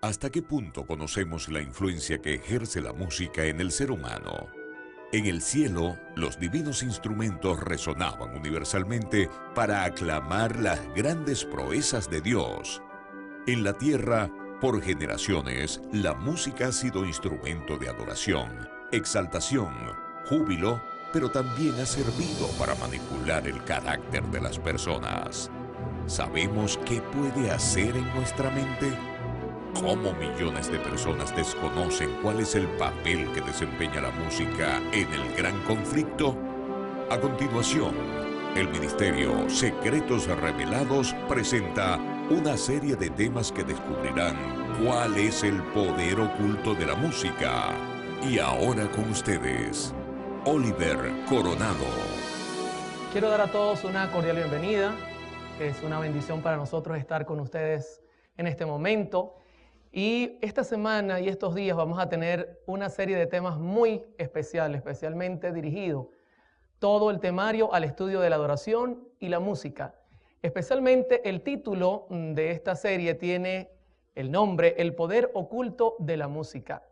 ¿Hasta qué punto conocemos la influencia que ejerce la música en el ser humano? En el cielo, los divinos instrumentos resonaban universalmente para aclamar las grandes proezas de Dios. En la tierra, por generaciones, la música ha sido instrumento de adoración, exaltación, júbilo, pero también ha servido para manipular el carácter de las personas. ¿Sabemos qué puede hacer en nuestra mente? ¿Cómo millones de personas desconocen cuál es el papel que desempeña la música en el gran conflicto? A continuación, el Ministerio Secretos Revelados presenta una serie de temas que descubrirán cuál es el poder oculto de la música. Y ahora con ustedes, Oliver Coronado. Quiero dar a todos una cordial bienvenida. Es una bendición para nosotros estar con ustedes en este momento. Y esta semana y estos días vamos a tener una serie de temas muy especiales, especialmente dirigido todo el temario al estudio de la adoración y la música. Especialmente el título de esta serie tiene el nombre El poder oculto de la música.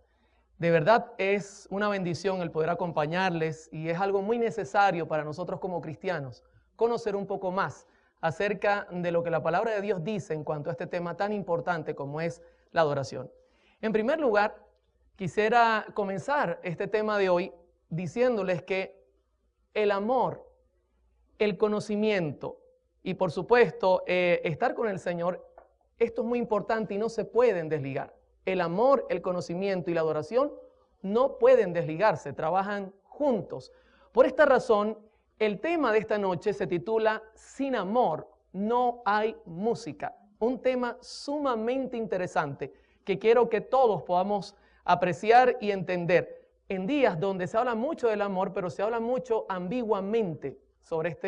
De verdad es una bendición el poder acompañarles y es algo muy necesario para nosotros como cristianos conocer un poco más acerca de lo que la palabra de Dios dice en cuanto a este tema tan importante como es la adoración. En primer lugar, quisiera comenzar este tema de hoy diciéndoles que el amor, el conocimiento y por supuesto estar con el Señor, esto es muy importante y no se pueden desligar. El amor, el conocimiento y la adoración no pueden desligarse, trabajan juntos. Por esta razón, el tema de esta noche se titula Sin amor no hay música. Un tema sumamente interesante que quiero que todos podamos apreciar y entender en días donde se habla mucho del amor, pero se habla mucho ambiguamente sobre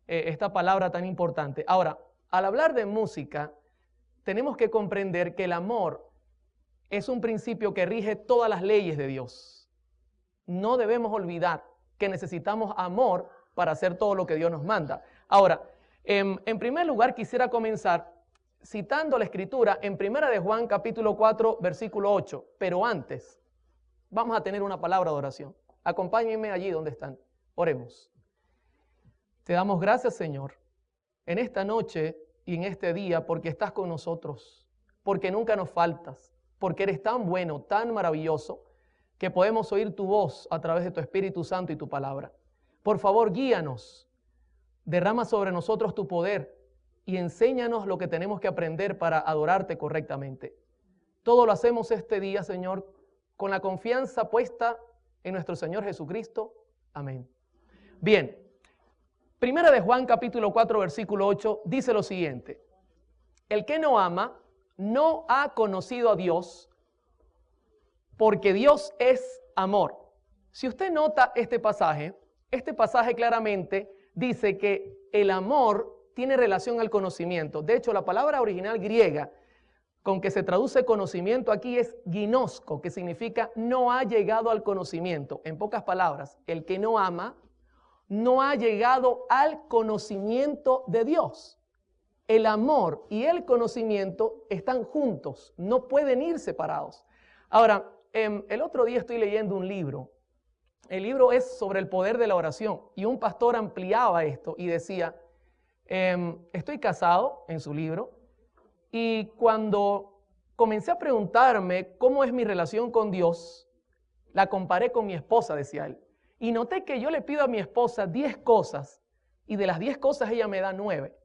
esta palabra tan importante. Ahora, al hablar de música, tenemos que comprender que el amor es un principio que rige todas las leyes de Dios. No debemos olvidar que necesitamos amor para hacer todo lo que Dios nos manda. Ahora, en primer lugar quisiera comenzar citando la escritura en 1 de Juan capítulo 4 versículo 8. Pero antes, vamos a tener una palabra de oración. Acompáñenme allí donde están. Oremos. Te damos gracias, Señor, en esta noche y en este día porque estás con nosotros, porque nunca nos faltas, porque eres tan bueno, tan maravilloso, que podemos oír tu voz a través de tu Espíritu Santo y tu palabra. Por favor, guíanos, derrama sobre nosotros tu poder y enséñanos lo que tenemos que aprender para adorarte correctamente. Todo lo hacemos este día, Señor, con la confianza puesta en nuestro Señor Jesucristo. Amén. Bien, 1 de Juan capítulo 4 versículo 8 dice lo siguiente: el que no ama no ha conocido a Dios, porque Dios es amor. Si usted nota este pasaje claramente dice que el amor tiene relación al conocimiento. De hecho, la palabra original griega con que se traduce conocimiento aquí es ginosko, que significa no ha llegado al conocimiento. En pocas palabras, el que no ama no ha llegado al conocimiento de Dios. El amor y el conocimiento están juntos, no pueden ir separados. Ahora, el otro día estoy leyendo un libro. El libro es sobre el poder de la oración y un pastor ampliaba esto y decía, estoy casado, en su libro, y cuando comencé a preguntarme cómo es mi relación con Dios, la comparé con mi esposa, decía él. Y noté que yo le pido a mi esposa 10 cosas y de las 10 cosas ella me da 9.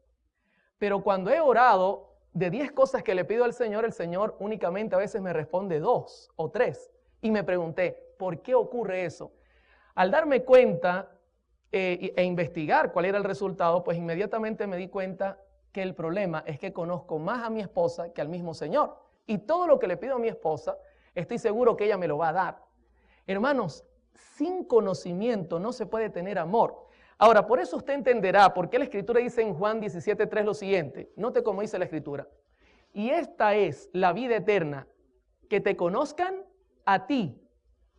Pero cuando he orado de 10 cosas que le pido al Señor, el Señor únicamente a veces me responde 2 o 3. Y me pregunté, ¿por qué ocurre eso? Al darme cuenta e investigar cuál era el resultado, pues inmediatamente me di cuenta que el problema es que conozco más a mi esposa que al mismo Señor. Y todo lo que le pido a mi esposa, estoy seguro que ella me lo va a dar. Hermanos, sin conocimiento no se puede tener amor. Ahora, por eso usted entenderá por qué la Escritura dice en Juan 17:3 lo siguiente. Note cómo dice la Escritura. Y esta es la vida eterna, que te conozcan a ti,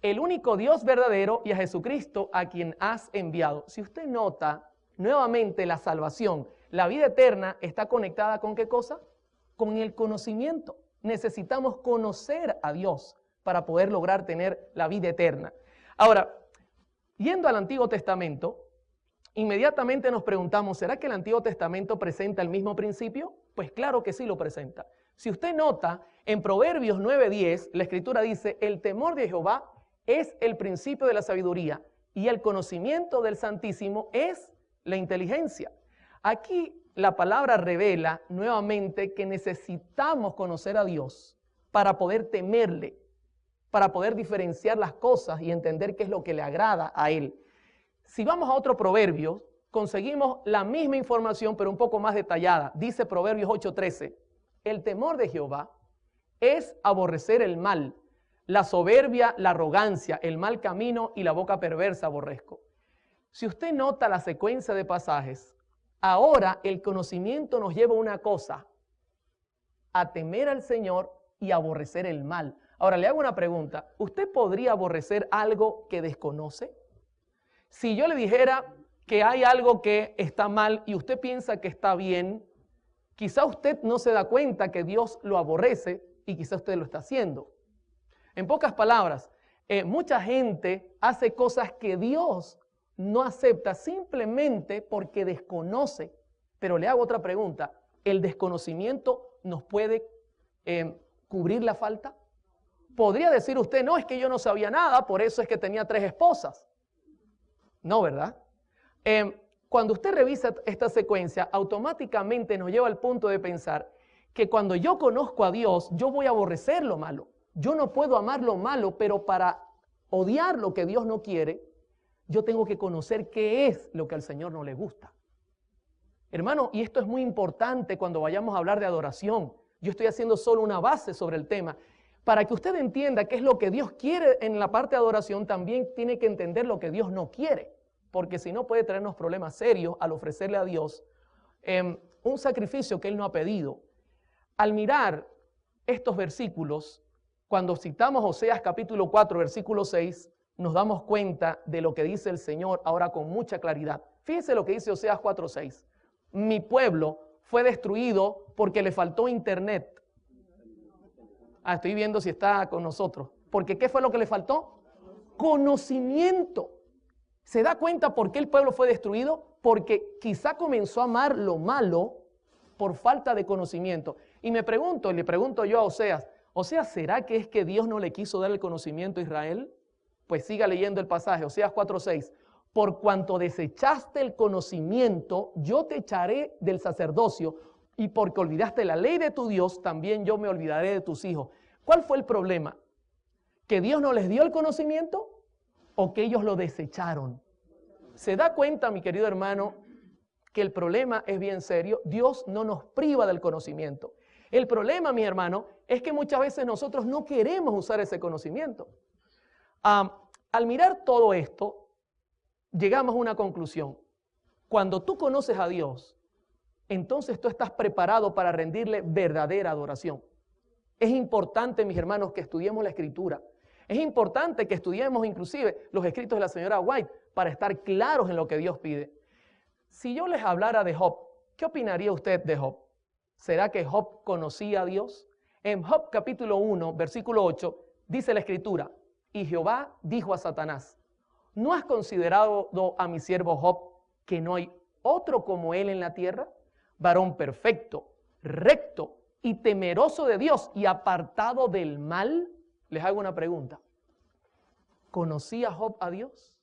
el único Dios verdadero, y a Jesucristo a quien has enviado. Si usted nota nuevamente la salvación, la vida eterna está conectada ¿con qué cosa? Con el conocimiento. necesitamos conocer a Dios para poder lograr tener la vida eterna. Ahora, yendo al Antiguo Testamento, inmediatamente nos preguntamos, ¿será que el Antiguo Testamento presenta el mismo principio? Pues claro que sí lo presenta. Si usted nota, en Proverbios 9:10, la Escritura dice, el temor de Jehová es el principio de la sabiduría y el conocimiento del Santísimo es la inteligencia. Aquí la palabra revela nuevamente que necesitamos conocer a Dios para poder temerle, para poder diferenciar las cosas y entender qué es lo que le agrada a Él. Si vamos a otro proverbio, conseguimos la misma información pero un poco más detallada. Dice Proverbios 8:13, el temor de Jehová es aborrecer el mal, la soberbia, la arrogancia, el mal camino y la boca perversa aborrezco. Si usted nota la secuencia de pasajes, ahora el conocimiento nos lleva a una cosa, a temer al Señor y aborrecer el mal. Ahora le hago una pregunta, ¿usted podría aborrecer algo que desconoce? Si yo le dijera que hay algo que está mal y usted piensa que está bien, quizá usted no se da cuenta que Dios lo aborrece y quizá usted lo está haciendo. En pocas palabras, mucha gente hace cosas que Dios no acepta simplemente porque desconoce. Pero le hago otra pregunta, ¿el desconocimiento nos puede cubrir la falta? ¿Podría decir usted, no, es que yo no sabía nada, por eso es que tenía 3 esposas? No, ¿verdad? Cuando usted revisa esta secuencia, automáticamente nos lleva al punto de pensar que cuando yo conozco a Dios, yo voy a aborrecer lo malo. Yo no puedo amar lo malo, pero para odiar lo que Dios no quiere, yo tengo que conocer qué es lo que al Señor no le gusta. Hermano, y esto es muy importante cuando vayamos a hablar de adoración. Yo estoy haciendo solo una base sobre el tema. Para que usted entienda qué es lo que Dios quiere en la parte de adoración, también tiene que entender lo que Dios no quiere. Porque si no puede traernos problemas serios al ofrecerle a Dios un sacrificio que Él no ha pedido. Al mirar estos versículos, cuando citamos Oseas capítulo 4, versículo 6, nos damos cuenta de lo que dice el Señor ahora con mucha claridad. Fíjese lo que dice Oseas 4, 6. Mi pueblo fue destruido porque le faltó internet. Estoy viendo si está con nosotros. Porque ¿qué fue lo que le faltó? Conocimiento. ¿Se da cuenta por qué el pueblo fue destruido? Porque quizá comenzó a amar lo malo por falta de conocimiento. Y me pregunto, y le pregunto yo a Oseas, ¿será que es que Dios no le quiso dar el conocimiento a Israel? Pues siga leyendo el pasaje, Oseas 4:6. Por cuanto desechaste el conocimiento, yo te echaré del sacerdocio, y porque olvidaste la ley de tu Dios, también yo me olvidaré de tus hijos. ¿Cuál fue el problema? ¿Que Dios no les dio el conocimiento o que ellos lo desecharon? ¿Se da cuenta, mi querido hermano, que el problema es bien serio? Dios no nos priva del conocimiento. El problema, mi hermano, es que muchas veces nosotros no queremos usar ese conocimiento. Al mirar todo esto, llegamos a una conclusión. Cuando tú conoces a Dios, entonces tú estás preparado para rendirle verdadera adoración. Es importante, mis hermanos, que estudiemos la Escritura. Es importante que estudiemos inclusive los escritos de la señora White para estar claros en lo que Dios pide. Si yo les hablara de Job, ¿qué opinaría usted de Job? ¿Será que Job conocía a Dios? En Job capítulo 1, versículo 8, dice la Escritura, y Jehová dijo a Satanás, ¿no has considerado a mi siervo Job que no hay otro como él en la tierra? Varón perfecto, recto y temeroso de Dios y apartado del mal. Les hago una pregunta. ¿Conocía Job a Dios?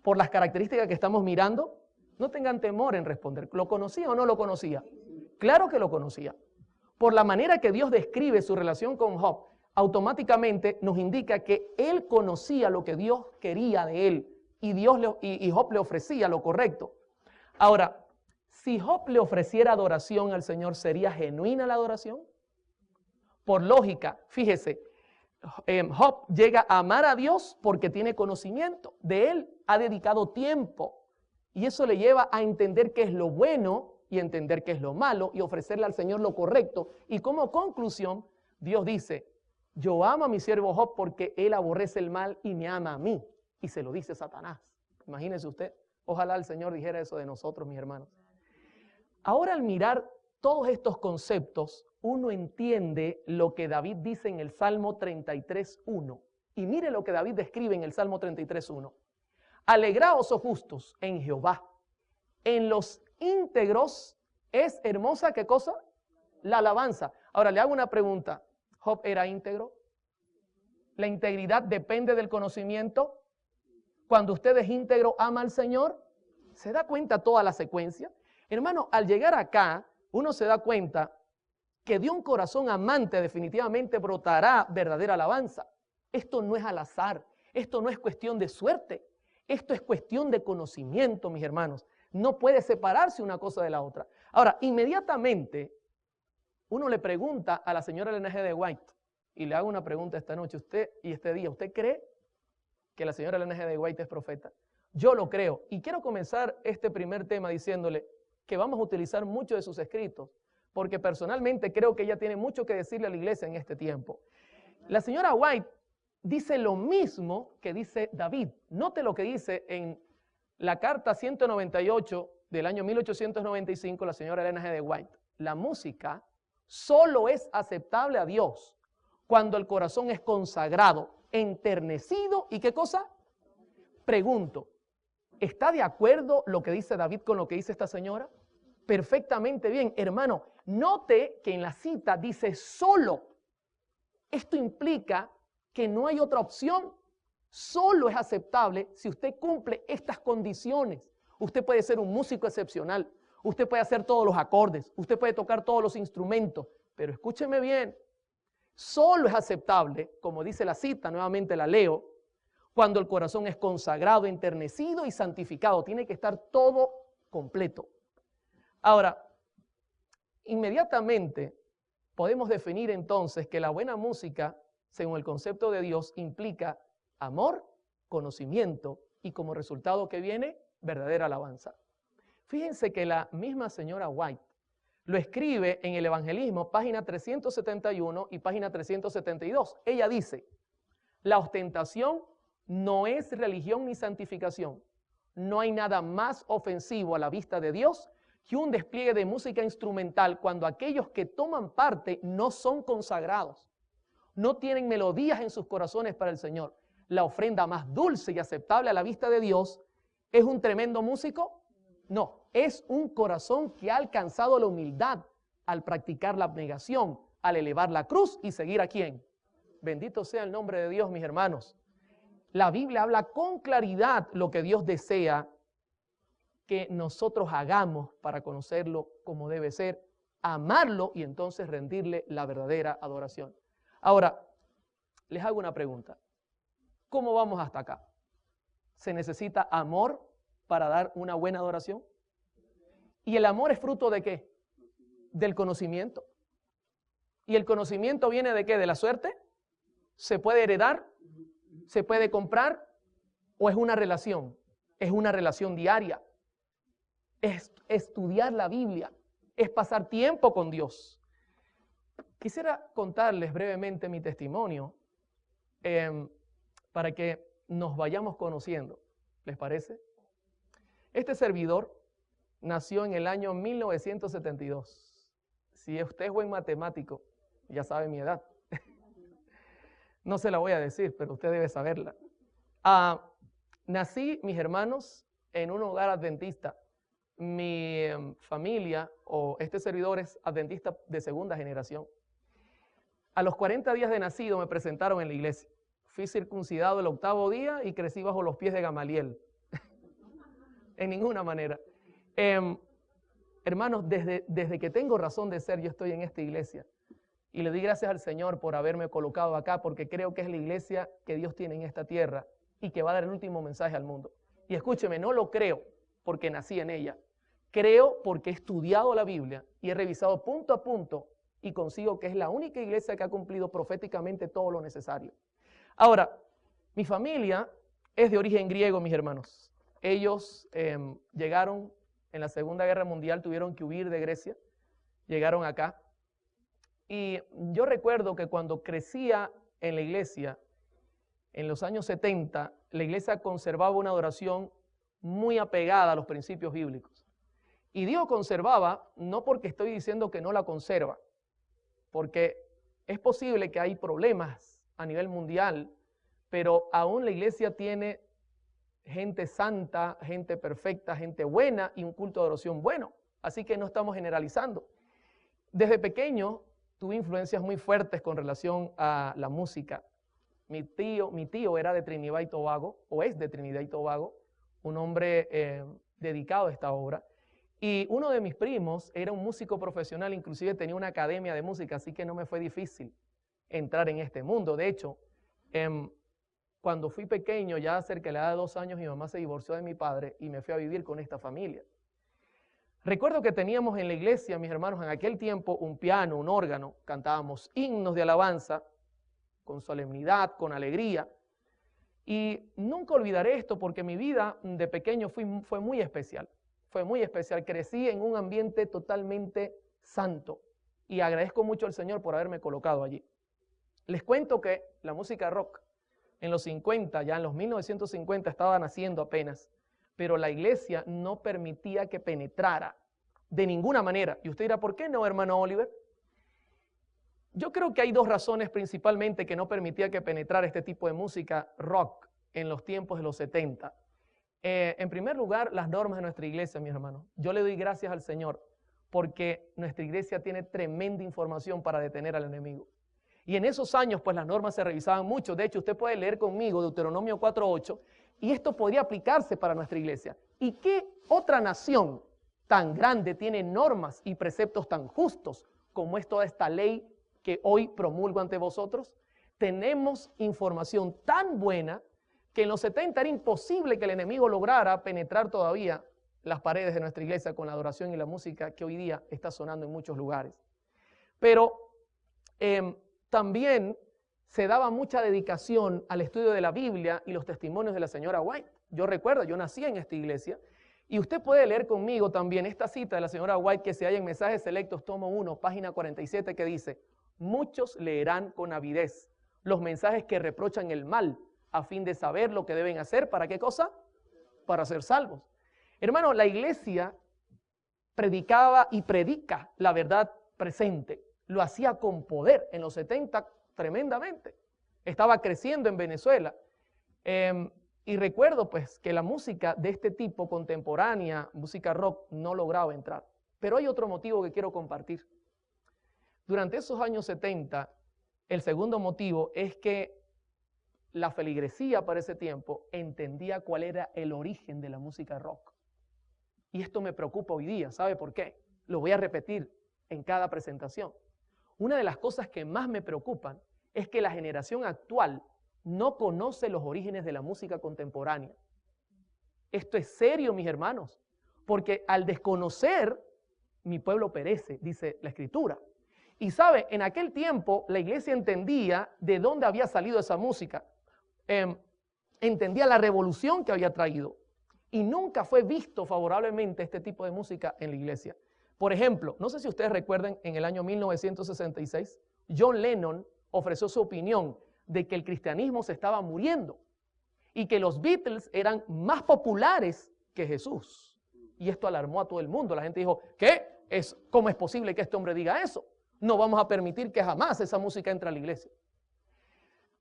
Por las características que estamos mirando, no tengan temor en responder. ¿Lo conocía o no lo conocía? Claro que lo conocía. Por la manera que Dios describe su relación con Job, automáticamente nos indica que él conocía lo que Dios quería de él y Job le ofrecía lo correcto. Ahora, si Job le ofreciera adoración al Señor, ¿sería genuina la adoración? Por lógica, fíjese, Job llega a amar a Dios porque tiene conocimiento de Él, ha dedicado tiempo y eso le lleva a entender qué es lo bueno y entender qué es lo malo y ofrecerle al Señor lo correcto. Y como conclusión, Dios dice, yo amo a mi siervo Job porque él aborrece el mal y me ama a mí. Y se lo dice Satanás. Imagínese usted, ojalá el Señor dijera eso de nosotros, mis hermanos. Ahora al mirar todos estos conceptos, uno entiende lo que David dice en el Salmo 33:1. Y mire lo que David describe en el Salmo 33:1. Alegraos, oh justos, en Jehová. En los íntegros es hermosa, ¿qué cosa? La alabanza. Ahora le hago una pregunta. ¿Job era íntegro? ¿La integridad depende del conocimiento? Cuando usted es íntegro, ama al Señor. ¿Se da cuenta toda la secuencia? Hermano, al llegar acá, uno se da cuenta que de un corazón amante definitivamente brotará verdadera alabanza. Esto no es al azar, esto no es cuestión de suerte, esto es cuestión de conocimiento, mis hermanos. No puede separarse una cosa de la otra. Ahora, inmediatamente, uno le pregunta a la señora Ellen G. de White, y le hago una pregunta esta noche, usted y este día, ¿usted cree que la señora Ellen G. de White es profeta? Yo lo creo, y quiero comenzar este primer tema diciéndole que vamos a utilizar mucho de sus escritos, porque personalmente creo que ella tiene mucho que decirle a la iglesia en este tiempo. La señora White dice lo mismo que dice David. Note lo que dice en la carta 198 del año 1895, la señora Ellen G. de White. La música solo es aceptable a Dios cuando el corazón es consagrado, enternecido y ¿qué cosa? Pregunto, ¿está de acuerdo lo que dice David con lo que dice esta señora? Perfectamente bien, hermano. Note que en la cita dice solo. Esto implica que no hay otra opción. Solo es aceptable si usted cumple estas condiciones. Usted puede ser un músico excepcional. Usted puede hacer todos los acordes. Usted puede tocar todos los instrumentos. Pero escúcheme bien. Solo es aceptable, como dice la cita, nuevamente la leo, cuando el corazón es consagrado, enternecido y santificado. Tiene que estar todo completo. Ahora, inmediatamente podemos definir entonces que la buena música, según el concepto de Dios, implica amor, conocimiento y como resultado que viene, verdadera alabanza. Fíjense que la misma señora White lo escribe en el Evangelismo, página 371 y página 372. Ella dice, la ostentación no es religión ni santificación. No hay nada más ofensivo a la vista de Dios que un despliegue de música instrumental cuando aquellos que toman parte no son consagrados, no tienen melodías en sus corazones para el Señor. La ofrenda más dulce y aceptable a la vista de Dios, ¿es un tremendo músico? No, es un corazón que ha alcanzado la humildad al practicar la abnegación, al elevar la cruz y seguir a ¿quién? Bendito sea el nombre de Dios, mis hermanos. La Biblia habla con claridad lo que Dios desea que nosotros hagamos para conocerlo como debe ser, amarlo y entonces rendirle la verdadera adoración. Ahora, les hago una pregunta. ¿Cómo vamos hasta acá? ¿Se necesita amor para dar una buena adoración? ¿Y el amor es fruto de qué? Del conocimiento. ¿Y el conocimiento viene de qué? ¿De la suerte? ¿Se puede heredar? ¿Se puede comprar? ¿O es una relación? Es una relación diaria. Es estudiar la Biblia. Es pasar tiempo con Dios. Quisiera contarles brevemente mi testimonio para que nos vayamos conociendo. ¿Les parece? Este servidor nació en el año 1972. Si usted es buen matemático, ya sabe mi edad. No se la voy a decir, pero usted debe saberla. Nací, mis hermanos, en un hogar adventista. Mi familia o este servidor es adventista de segunda generación. A los 40 días de nacido me presentaron en la iglesia. Fui circuncidado el 8º día y crecí bajo los pies de Gamaliel. En ninguna manera. Hermanos, desde que tengo razón de ser, yo estoy en esta iglesia. Y le doy gracias al Señor por haberme colocado acá, porque creo que es la iglesia que Dios tiene en esta tierra y que va a dar el último mensaje al mundo. Y escúcheme, no lo creo porque nací en ella. Creo porque he estudiado la Biblia y he revisado punto a punto y consigo que es la única iglesia que ha cumplido proféticamente todo lo necesario. Ahora, mi familia es de origen griego, mis hermanos. Ellos llegaron en la Segunda Guerra Mundial, tuvieron que huir de Grecia, llegaron acá. Y yo recuerdo que cuando crecía en la iglesia, en los años 70, la iglesia conservaba una adoración muy apegada a los principios bíblicos. Y digo conservaba no porque estoy diciendo que no la conserva, porque es posible que hay problemas a nivel mundial, pero aún la iglesia tiene gente santa, gente perfecta, gente buena y un culto de adoración bueno. Así que no estamos generalizando. Desde pequeño tuve influencias muy fuertes con relación a la música. Mi tío era de Trinidad y Tobago, o es de Trinidad y Tobago, un hombre dedicado a esta obra. Y uno de mis primos era un músico profesional, inclusive tenía una academia de música, así que no me fue difícil entrar en este mundo. De hecho, cuando fui pequeño, ya cerca de la edad de 2 años, mi mamá se divorció de mi padre y me fui a vivir con esta familia. Recuerdo que teníamos en la iglesia, mis hermanos, en aquel tiempo un piano, un órgano, cantábamos himnos de alabanza con solemnidad, con alegría. Y nunca olvidaré esto porque mi vida de pequeño fue muy especial. Fue muy especial. Crecí en un ambiente totalmente santo y agradezco mucho al Señor por haberme colocado allí. Les cuento que la música rock en los 50, ya en los 1950 estaba naciendo apenas, pero la iglesia no permitía que penetrara de ninguna manera. Y usted dirá, ¿por qué no, hermano Oliver? Yo creo que hay 2 razones principalmente que no permitía que penetrara este tipo de música rock en los tiempos de los 70. En primer lugar, las normas de nuestra iglesia, mis hermanos. Yo le doy gracias al Señor porque nuestra iglesia tiene tremenda información para detener al enemigo. Y en esos años, pues las normas se revisaban mucho. De hecho, usted puede leer conmigo Deuteronomio 4:8 y esto podría aplicarse para nuestra iglesia. ¿Y qué otra nación tan grande tiene normas y preceptos tan justos como es toda esta ley que hoy promulgo ante vosotros? Tenemos información tan buena que en los 70 era imposible que el enemigo lograra penetrar todavía las paredes de nuestra iglesia con la adoración y la música que hoy día está sonando en muchos lugares. Pero también se daba mucha dedicación al estudio de la Biblia y los testimonios de la señora White. Yo recuerdo, yo nací en esta iglesia y usted puede leer conmigo también esta cita de la señora White que se halla en Mensajes Selectos, tomo 1, página 47, que dice: muchos leerán con avidez los mensajes que reprochan el mal, a fin de saber lo que deben hacer. ¿Para qué cosa? Para ser salvos. Hermano, la iglesia predicaba y predica la verdad presente. Lo hacía con poder en los 70 tremendamente. Estaba creciendo en Venezuela. Y recuerdo pues que la música de este tipo contemporánea, música rock, no lograba entrar. Pero hay otro motivo que quiero compartir. Durante esos años 70, el segundo motivo es que la feligresía para ese tiempo entendía cuál era el origen de la música rock. Y esto me preocupa hoy día. ¿Sabe por qué? Lo voy a repetir en cada presentación. Una de las cosas que más me preocupan es que la generación actual no conoce los orígenes de la música contemporánea. Esto es serio, mis hermanos, porque al desconocer, mi pueblo perece, dice la Escritura. Y sabe, en aquel tiempo la iglesia entendía de dónde había salido esa música. Entendía la revolución que había traído. Y nunca fue visto favorablemente este tipo de música en la iglesia. Por ejemplo, no sé si ustedes recuerden, en el año 1966, John Lennon ofreció su opinión de que el cristianismo se estaba muriendo y que los Beatles eran más populares que Jesús. Y esto alarmó a todo el mundo. La gente dijo, ¿cómo es posible que este hombre diga eso? No vamos a permitir que jamás esa música entre a la iglesia.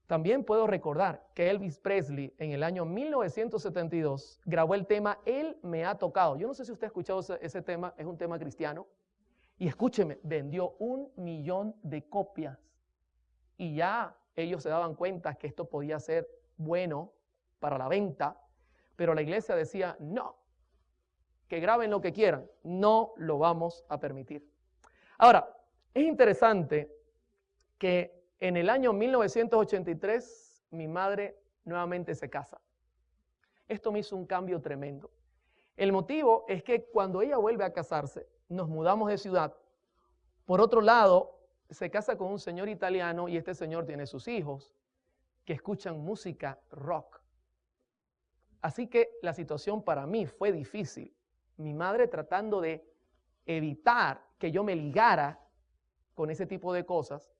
También puedo recordar que Elvis Presley en el año 1972 grabó el tema Él me ha tocado. Yo no sé si usted ha escuchado ese tema, es un tema cristiano. Y escúcheme, vendió 1 millón de copias. Y ya ellos se daban cuenta que esto podía ser bueno para la venta, pero la iglesia decía, no, que graben lo que quieran, no lo vamos a permitir. Ahora, es interesante que en el año 1983 mi madre nuevamente se casa. Esto me hizo un cambio tremendo. El motivo es que cuando ella vuelve a casarse, nos mudamos de ciudad. Por otro lado, se casa con un señor italiano y este señor tiene sus hijos que escuchan música rock. Así que la situación para mí fue difícil. Mi madre tratando de evitar que yo me ligara con ese tipo de cosas,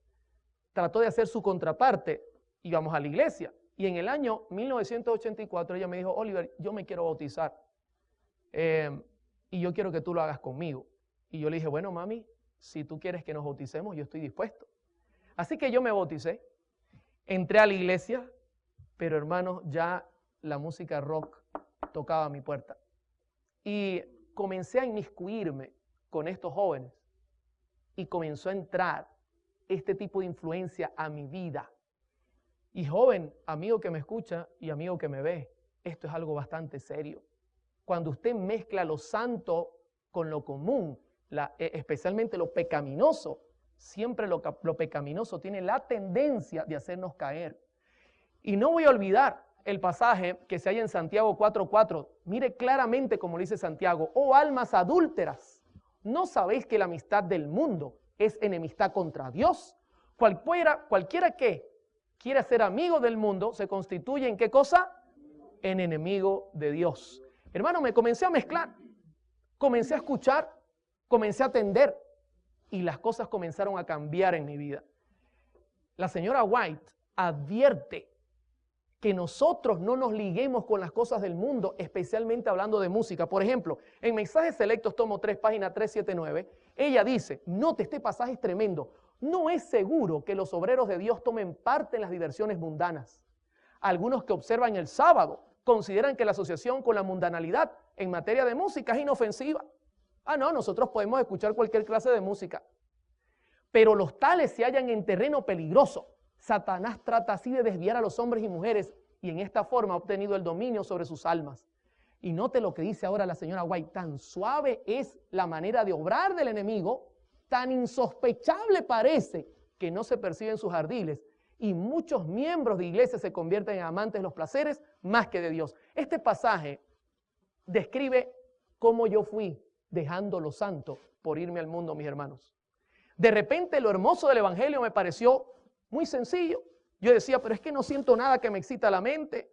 trató de hacer su contraparte. Íbamos a la iglesia y en el año 1984 ella me dijo, Oliver, yo me quiero bautizar. y yo quiero que tú lo hagas conmigo. Y yo le dije, bueno, mami, si tú quieres que nos bauticemos, yo estoy dispuesto. Así que yo me bauticé, entré a la iglesia, pero hermanos, ya la música rock tocaba a mi puerta. Y comencé a inmiscuirme con estos jóvenes y comenzó a entrar este tipo de influencia a mi vida. Y joven, amigo que me escucha y amigo que me ve, esto es algo bastante serio. Cuando usted mezcla lo santo con lo común, especialmente lo pecaminoso, siempre lo pecaminoso tiene la tendencia de hacernos caer. Y no voy a olvidar el pasaje que se halla en Santiago 4:4. Mire claramente como lo dice Santiago: oh almas adúlteras, ¿no sabéis que la amistad del mundo es enemistad contra Dios? Cualquiera que quiera ser amigo del mundo se constituye ¿en qué cosa? En enemigo de Dios. Hermano, me comencé a mezclar, comencé a escuchar, comencé a atender y las cosas comenzaron a cambiar en mi vida. La señora White advierte que nosotros no nos liguemos con las cosas del mundo, especialmente hablando de música. Por ejemplo, en Mensajes Selectos, tomo 3, página 379, ella dice, note, este pasaje es tremendo, no es seguro que los obreros de Dios tomen parte en las diversiones mundanas. Algunos que observan el sábado consideran que la asociación con la mundanalidad en materia de música es inofensiva. Ah, no, nosotros podemos escuchar cualquier clase de música. Pero los tales se hallan en terreno peligroso. Satanás trata así de desviar a los hombres y mujeres y en esta forma ha obtenido el dominio sobre sus almas. Y note lo que dice ahora la señora White, tan suave es la manera de obrar del enemigo, tan insospechable parece que no se perciben sus ardiles y muchos miembros de iglesia se convierten en amantes de los placeres más que de Dios. Este pasaje describe cómo yo fui dejando lo santo por irme al mundo, mis hermanos. De repente lo hermoso del evangelio me pareció muy sencillo. Yo decía, pero es que no siento nada que me excita la mente.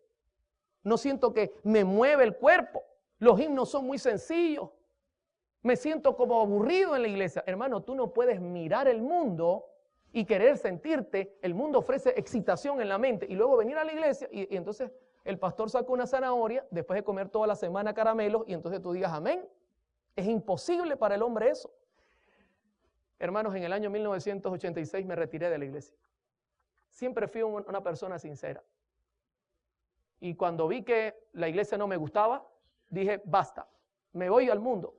No siento que me mueve el cuerpo. Los himnos son muy sencillos. Me siento como aburrido en la iglesia. Hermano, tú no puedes mirar el mundo y querer sentirte. El mundo ofrece excitación en la mente y luego venir a la iglesia y entonces el pastor saca una zanahoria después de comer toda la semana caramelos y entonces tú digas amén. Es imposible para el hombre eso. Hermanos, en el año 1986 me retiré de la iglesia. Siempre fui una persona sincera. Y cuando vi que la iglesia no me gustaba, dije, basta, me voy al mundo.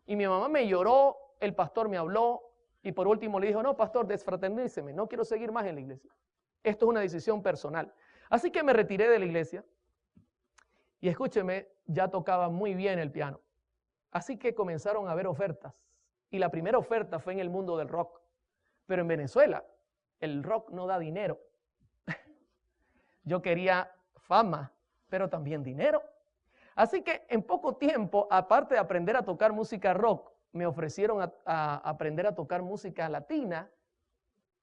Y mi mamá me lloró, el pastor me habló, y por último le dijo, no, pastor, desfraterníceme, no quiero seguir más en la iglesia. Esto es una decisión personal. Así que me retiré de la iglesia, y escúcheme, ya tocaba muy bien el piano. Así que comenzaron a haber ofertas, y la primera oferta fue en el mundo del rock. Pero en Venezuela, el rock no da dinero. Yo quería fama, pero también dinero. Así que en poco tiempo, aparte de aprender a tocar música rock, me ofrecieron a aprender a tocar música latina.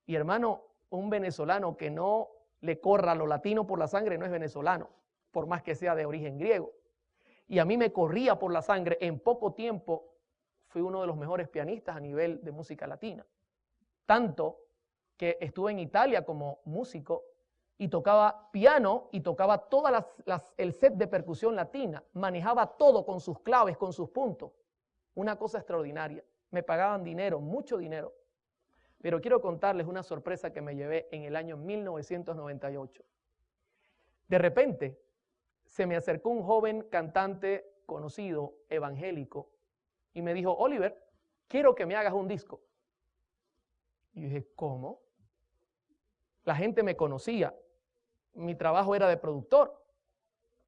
Y hermano, un venezolano que no le corra lo latino por la sangre no es venezolano, por más que sea de origen griego. Y a mí me corría por la sangre. En poco tiempo fui uno de los mejores pianistas a nivel de música latina. Tanto que estuve en Italia como músico y tocaba piano y tocaba toda el set de percusión latina. Manejaba todo con sus claves, con sus puntos. Una cosa extraordinaria. Me pagaban dinero, mucho dinero. Pero quiero contarles una sorpresa que me llevé en el año 1998. De repente, se me acercó un joven cantante conocido, evangélico, y me dijo, Oliver, quiero que me hagas un disco. Y yo dije, ¿cómo? La gente me conocía, mi trabajo era de productor.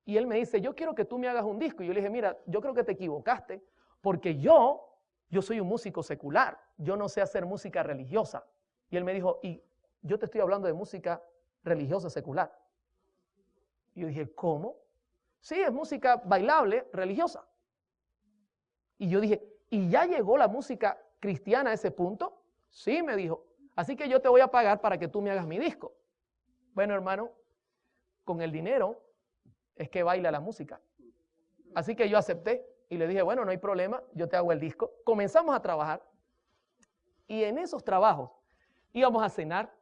Y él me dice, yo quiero que tú me hagas un disco. Y yo le dije, mira, yo creo que te equivocaste, porque yo soy un músico secular, yo no sé hacer música religiosa. Y él me dijo, y yo te estoy hablando de música religiosa secular. Y yo dije, ¿cómo? Sí, es música bailable, religiosa. Y yo dije, ¿y ya llegó la música cristiana a ese punto? Sí, me dijo. Así que yo te voy a pagar para que tú me hagas mi disco. Bueno, hermano, con el dinero es que baila la música. Así que yo acepté y le dije, bueno, no hay problema, yo te hago el disco. Comenzamos a trabajar y en esos trabajos íbamos a cenar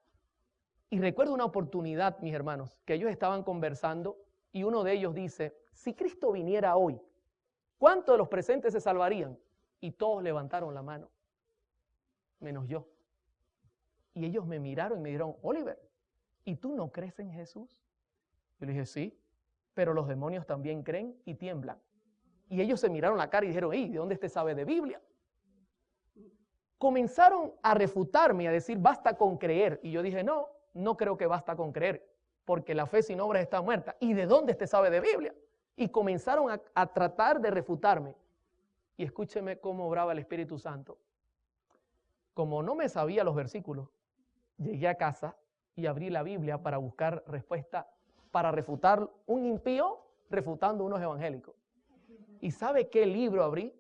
y recuerdo una oportunidad, mis hermanos, que ellos estaban conversando y uno de ellos dice, si Cristo viniera hoy, ¿Cuántos de los presentes se salvarían? Y todos levantaron la mano, menos yo. Y ellos me miraron y me dijeron, Oliver, ¿y tú no crees en Jesús? Yo le dije, sí, pero los demonios también creen y tiemblan. Y ellos se miraron la cara y dijeron, ¿de dónde usted sabe de Biblia? Comenzaron a refutarme y a decir, basta con creer. Y yo dije, no, no creo que basta con creer, porque la fe sin obras está muerta. ¿Y de dónde usted sabe de Biblia? Y comenzaron a tratar de refutarme. Y escúcheme cómo obraba el Espíritu Santo. Como no me sabía los versículos, llegué a casa y abrí la Biblia para buscar respuesta, para refutar un impío refutando unos evangélicos. ¿Y sabe qué libro abrí?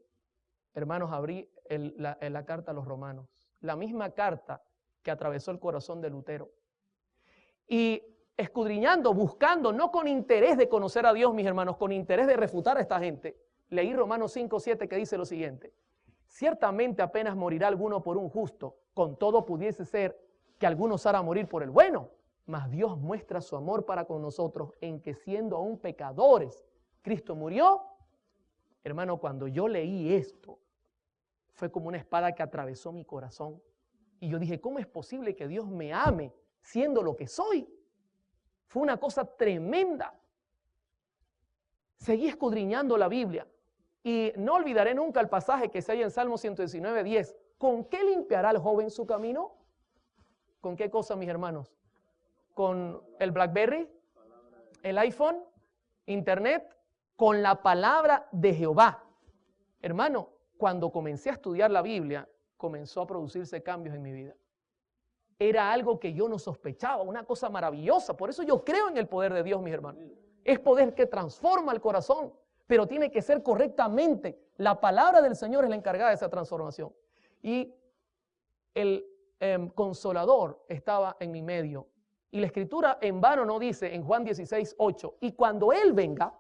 Hermanos, abrí la carta a los romanos. La misma carta que atravesó el corazón de Lutero. Y escudriñando, buscando, no con interés de conocer a Dios, mis hermanos, con interés de refutar a esta gente, leí Romanos 5:7 que dice lo siguiente. Ciertamente apenas morirá alguno por un justo, con todo pudiese ser que alguno osara morir por el bueno, mas Dios muestra su amor para con nosotros en que siendo aún pecadores, Cristo murió. Hermano, cuando yo leí esto, fue como una espada que atravesó mi corazón. Y yo dije, ¿cómo es posible que Dios me ame siendo lo que soy? Fue una cosa tremenda. Seguí escudriñando la Biblia. Y no olvidaré nunca el pasaje que se halla en Salmo 119:10. ¿Con qué limpiará el joven su camino? ¿Con qué cosa, mis hermanos? ¿Con el BlackBerry? ¿El iPhone? ¿Internet? Con la palabra de Jehová. Hermano, cuando comencé a estudiar la Biblia, comenzó a producirse cambios en mi vida. Era algo que yo no sospechaba, una cosa maravillosa. Por eso yo creo en el poder de Dios, mis hermanos. Es poder que transforma el corazón, pero tiene que ser correctamente. La palabra del Señor es la encargada de esa transformación. Y el Consolador estaba en mi medio. Y la Escritura en vano no dice en Juan 16:8, y cuando Él venga,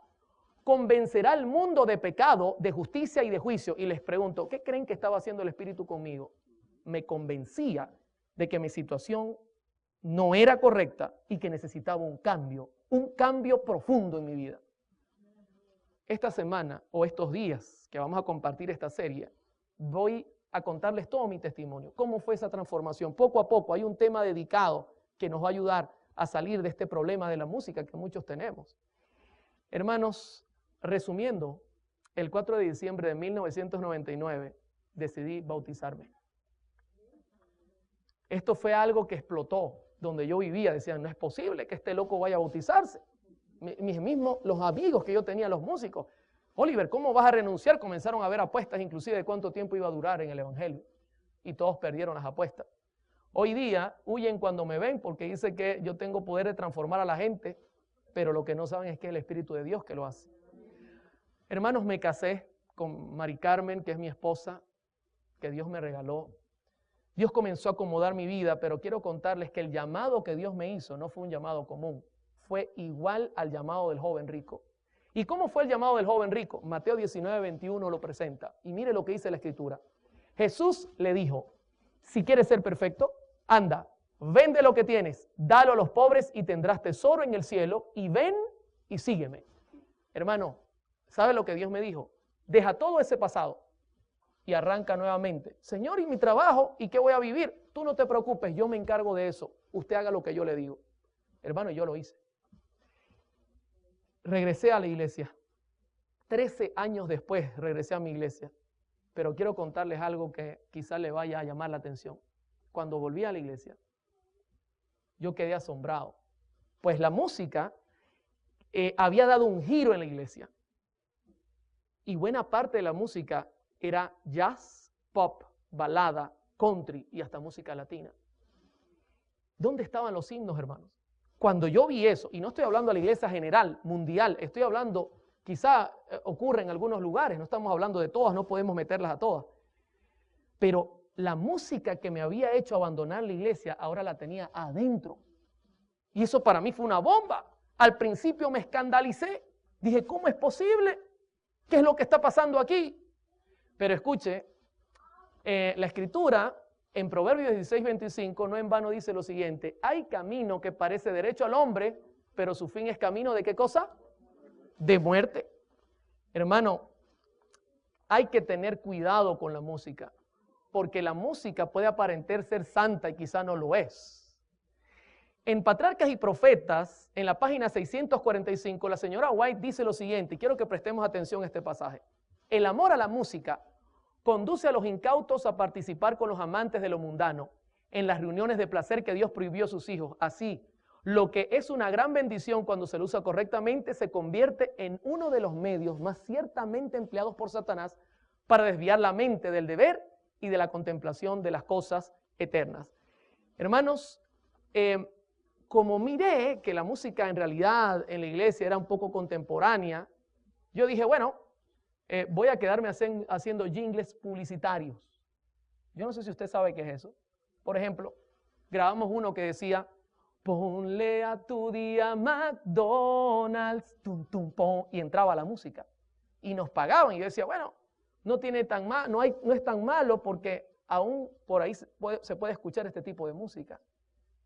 convencerá al mundo de pecado, de justicia y de juicio. Y les pregunto, ¿qué creen que estaba haciendo el Espíritu conmigo? Me convencía de que mi situación no era correcta y que necesitaba un cambio profundo en mi vida. Esta semana o estos días que vamos a compartir esta serie, voy a contarles todo mi testimonio, cómo fue esa transformación. Poco a poco hay un tema dedicado que nos va a ayudar a salir de este problema de la música que muchos tenemos. Hermanos, resumiendo, el 4 de diciembre de 1999 decidí bautizarme. Esto fue algo que explotó donde yo vivía. Decían, no es posible que este loco vaya a bautizarse. Mis mismos, los amigos que yo tenía, los músicos, Oliver, ¿cómo vas a renunciar? Comenzaron a haber apuestas inclusive de cuánto tiempo iba a durar en el evangelio. Y todos perdieron las apuestas. Hoy día huyen cuando me ven porque dicen que yo tengo poder de transformar a la gente, pero lo que no saben es que es el Espíritu de Dios que lo hace. Hermanos, me casé con Mari Carmen, que es mi esposa, que Dios me regaló. Dios comenzó a acomodar mi vida, pero quiero contarles que el llamado que Dios me hizo no fue un llamado común. Fue igual al llamado del joven rico. ¿Y cómo fue el llamado del joven rico? Mateo 19:21 lo presenta. Y mire lo que dice la Escritura. Jesús le dijo, si quieres ser perfecto, anda, vende lo que tienes, dalo a los pobres y tendrás tesoro en el cielo, y ven y sígueme. Hermano, ¿sabe lo que Dios me dijo? Deja todo ese pasado y arranca nuevamente. Señor, ¿y mi trabajo? ¿Y qué voy a vivir? Tú no te preocupes, yo me encargo de eso. Usted haga lo que yo le digo. Hermano, yo lo hice. Regresé a la iglesia. 13 años después regresé a mi iglesia. Pero quiero contarles algo que quizás le vaya a llamar la atención. Cuando volví a la iglesia, yo quedé asombrado. Pues la música había dado un giro en la iglesia. Y buena parte de la música era jazz, pop, balada, country y hasta música latina. ¿Dónde estaban los himnos, hermanos? Cuando yo vi eso, y no estoy hablando de la iglesia general, mundial, estoy hablando, quizá ocurre en algunos lugares, no estamos hablando de todas, no podemos meterlas a todas. Pero la música que me había hecho abandonar la iglesia, ahora la tenía adentro. Y eso para mí fue una bomba. Al principio me escandalicé. Dije, ¿cómo es posible? ¿Qué es lo que está pasando aquí? Pero escuche, la Escritura en Proverbios 16:25 no en vano dice lo siguiente: hay camino que parece derecho al hombre, pero su fin es camino ¿de qué cosa? De muerte. Hermano, hay que tener cuidado con la música, porque la música puede aparentar ser santa y quizá no lo es. En Patriarcas y Profetas, en la página 645, la señora White dice lo siguiente, y quiero que prestemos atención a este pasaje. El amor a la música conduce a los incautos a participar con los amantes de lo mundano en las reuniones de placer que Dios prohibió a sus hijos. Así, lo que es una gran bendición cuando se lo usa correctamente se convierte en uno de los medios más ciertamente empleados por Satanás para desviar la mente del deber y de la contemplación de las cosas eternas. Hermanos, como miré que la música en realidad en la iglesia era un poco contemporánea, yo dije, bueno, voy a quedarme haciendo jingles publicitarios. Yo no sé si usted sabe qué es eso. Por ejemplo, grabamos uno que decía, ponle a tu día McDonald's, tum, tum, pom, y entraba la música. Y nos pagaban, y yo decía, bueno, no es tan malo porque aún por ahí se puede escuchar este tipo de música.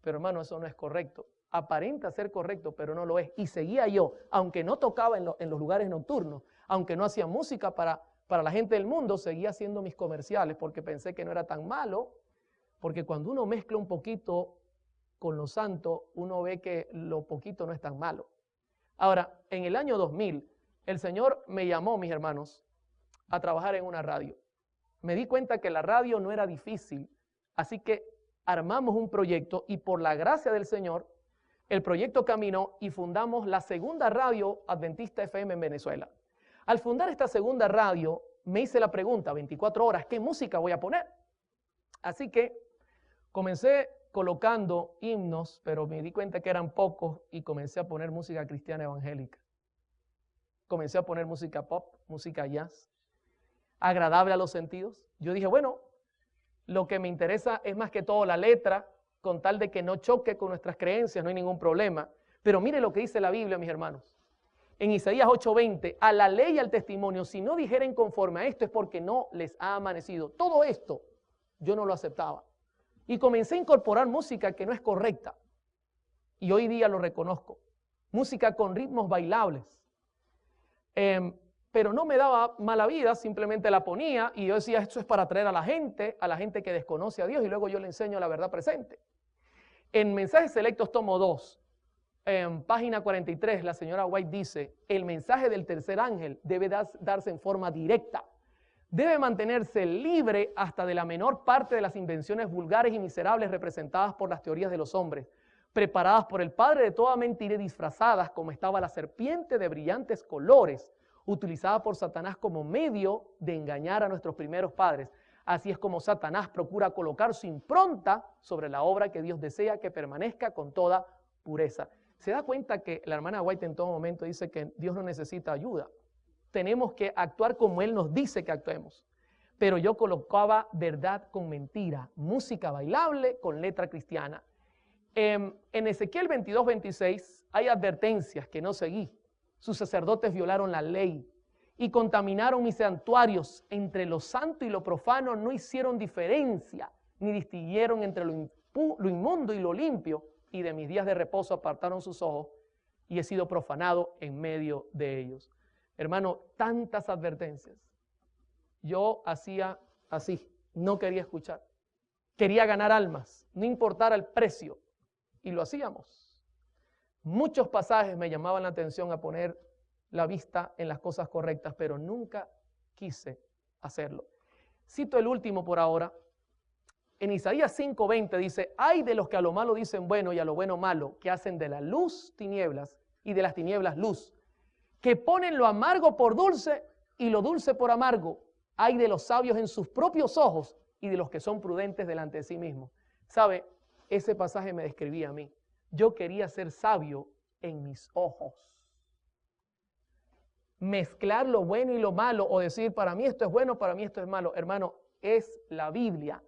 Pero hermano, eso no es correcto. Aparenta ser correcto, pero no lo es. Y seguía yo, aunque no tocaba en los lugares nocturnos, aunque no hacía música para la gente del mundo, seguía haciendo mis comerciales porque pensé que no era tan malo, porque cuando uno mezcla un poquito con lo santo, uno ve que lo poquito no es tan malo. Ahora, en el año 2000, el Señor me llamó, mis hermanos, a trabajar en una radio. Me di cuenta que la radio no era difícil, así que armamos un proyecto y por la gracia del Señor, el proyecto caminó y fundamos la segunda radio Adventista FM en Venezuela. Al fundar esta segunda radio, me hice la pregunta, 24 horas, ¿qué música voy a poner? Así que comencé colocando himnos, pero me di cuenta que eran pocos y comencé a poner música cristiana evangélica. Comencé a poner música pop, música jazz, agradable a los sentidos. Yo dije, bueno, lo que me interesa es más que todo la letra, con tal de que no choque con nuestras creencias, no hay ningún problema. Pero mire lo que dice la Biblia, mis hermanos. En Isaías 8:20, a la ley y al testimonio, si no dijeren conforme a esto es porque no les ha amanecido. Todo esto yo no lo aceptaba. Y comencé a incorporar música que no es correcta. Y hoy día lo reconozco. Música con ritmos bailables. Pero no me daba mala vida, simplemente la ponía y yo decía, esto es para atraer a la gente que desconoce a Dios y luego yo le enseño la verdad presente. En Mensajes Selectos tomo 2, en página 43, la señora White dice, el mensaje del tercer ángel debe darse en forma directa. Debe mantenerse libre hasta de la menor parte de las invenciones vulgares y miserables representadas por las teorías de los hombres, preparadas por el padre de toda mentira y disfrazadas como estaba la serpiente de brillantes colores, utilizada por Satanás como medio de engañar a nuestros primeros padres. Así es como Satanás procura colocar su impronta sobre la obra que Dios desea que permanezca con toda pureza. Se da cuenta que la hermana White en todo momento dice que Dios no necesita ayuda. Tenemos que actuar como Él nos dice que actuemos. Pero yo colocaba verdad con mentira, música bailable con letra cristiana. En Ezequiel 22:26 hay advertencias que no seguí. Sus sacerdotes violaron la ley y contaminaron mis santuarios. Entre lo santo y lo profano no hicieron diferencia, ni distinguieron entre lo inmundo y lo limpio. Y de mis días de reposo apartaron sus ojos y he sido profanado en medio de ellos. Hermano, tantas advertencias. Yo hacía así, no quería escuchar. Quería ganar almas, no importara el precio. Y lo hacíamos. Muchos pasajes me llamaban la atención a poner la vista en las cosas correctas, pero nunca quise hacerlo. Cito el último por ahora. En Isaías 5:20 dice, ay de los que a lo malo dicen bueno y a lo bueno malo, que hacen de la luz tinieblas y de las tinieblas luz, que ponen lo amargo por dulce y lo dulce por amargo. Ay de los sabios en sus propios ojos y de los que son prudentes delante de sí mismos. ¿Sabe? Ese pasaje me describía a mí. Yo quería ser sabio en mis ojos. Mezclar lo bueno y lo malo o decir para mí esto es bueno, para mí esto es malo. Hermano, es la Biblia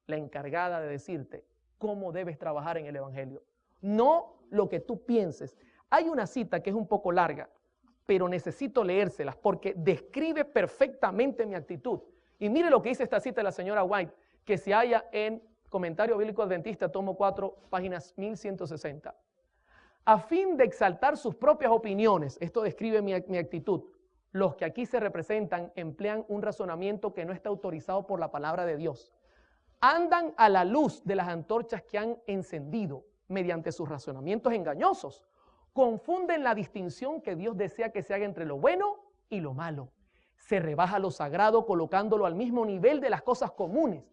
la encargada de decirte cómo debes trabajar en el Evangelio. No lo que tú pienses. Hay una cita que es un poco larga, pero necesito leérselas porque describe perfectamente mi actitud. Y mire lo que dice esta cita de la señora White, que se halla en Comentario Bíblico Adventista, tomo 4, páginas 1160. A fin de exaltar sus propias opiniones, esto describe mi actitud, los que aquí se representan emplean un razonamiento que no está autorizado por la palabra de Dios. Andan a la luz de las antorchas que han encendido mediante sus razonamientos engañosos. Confunden la distinción que Dios desea que se haga entre lo bueno y lo malo. Se rebaja lo sagrado colocándolo al mismo nivel de las cosas comunes.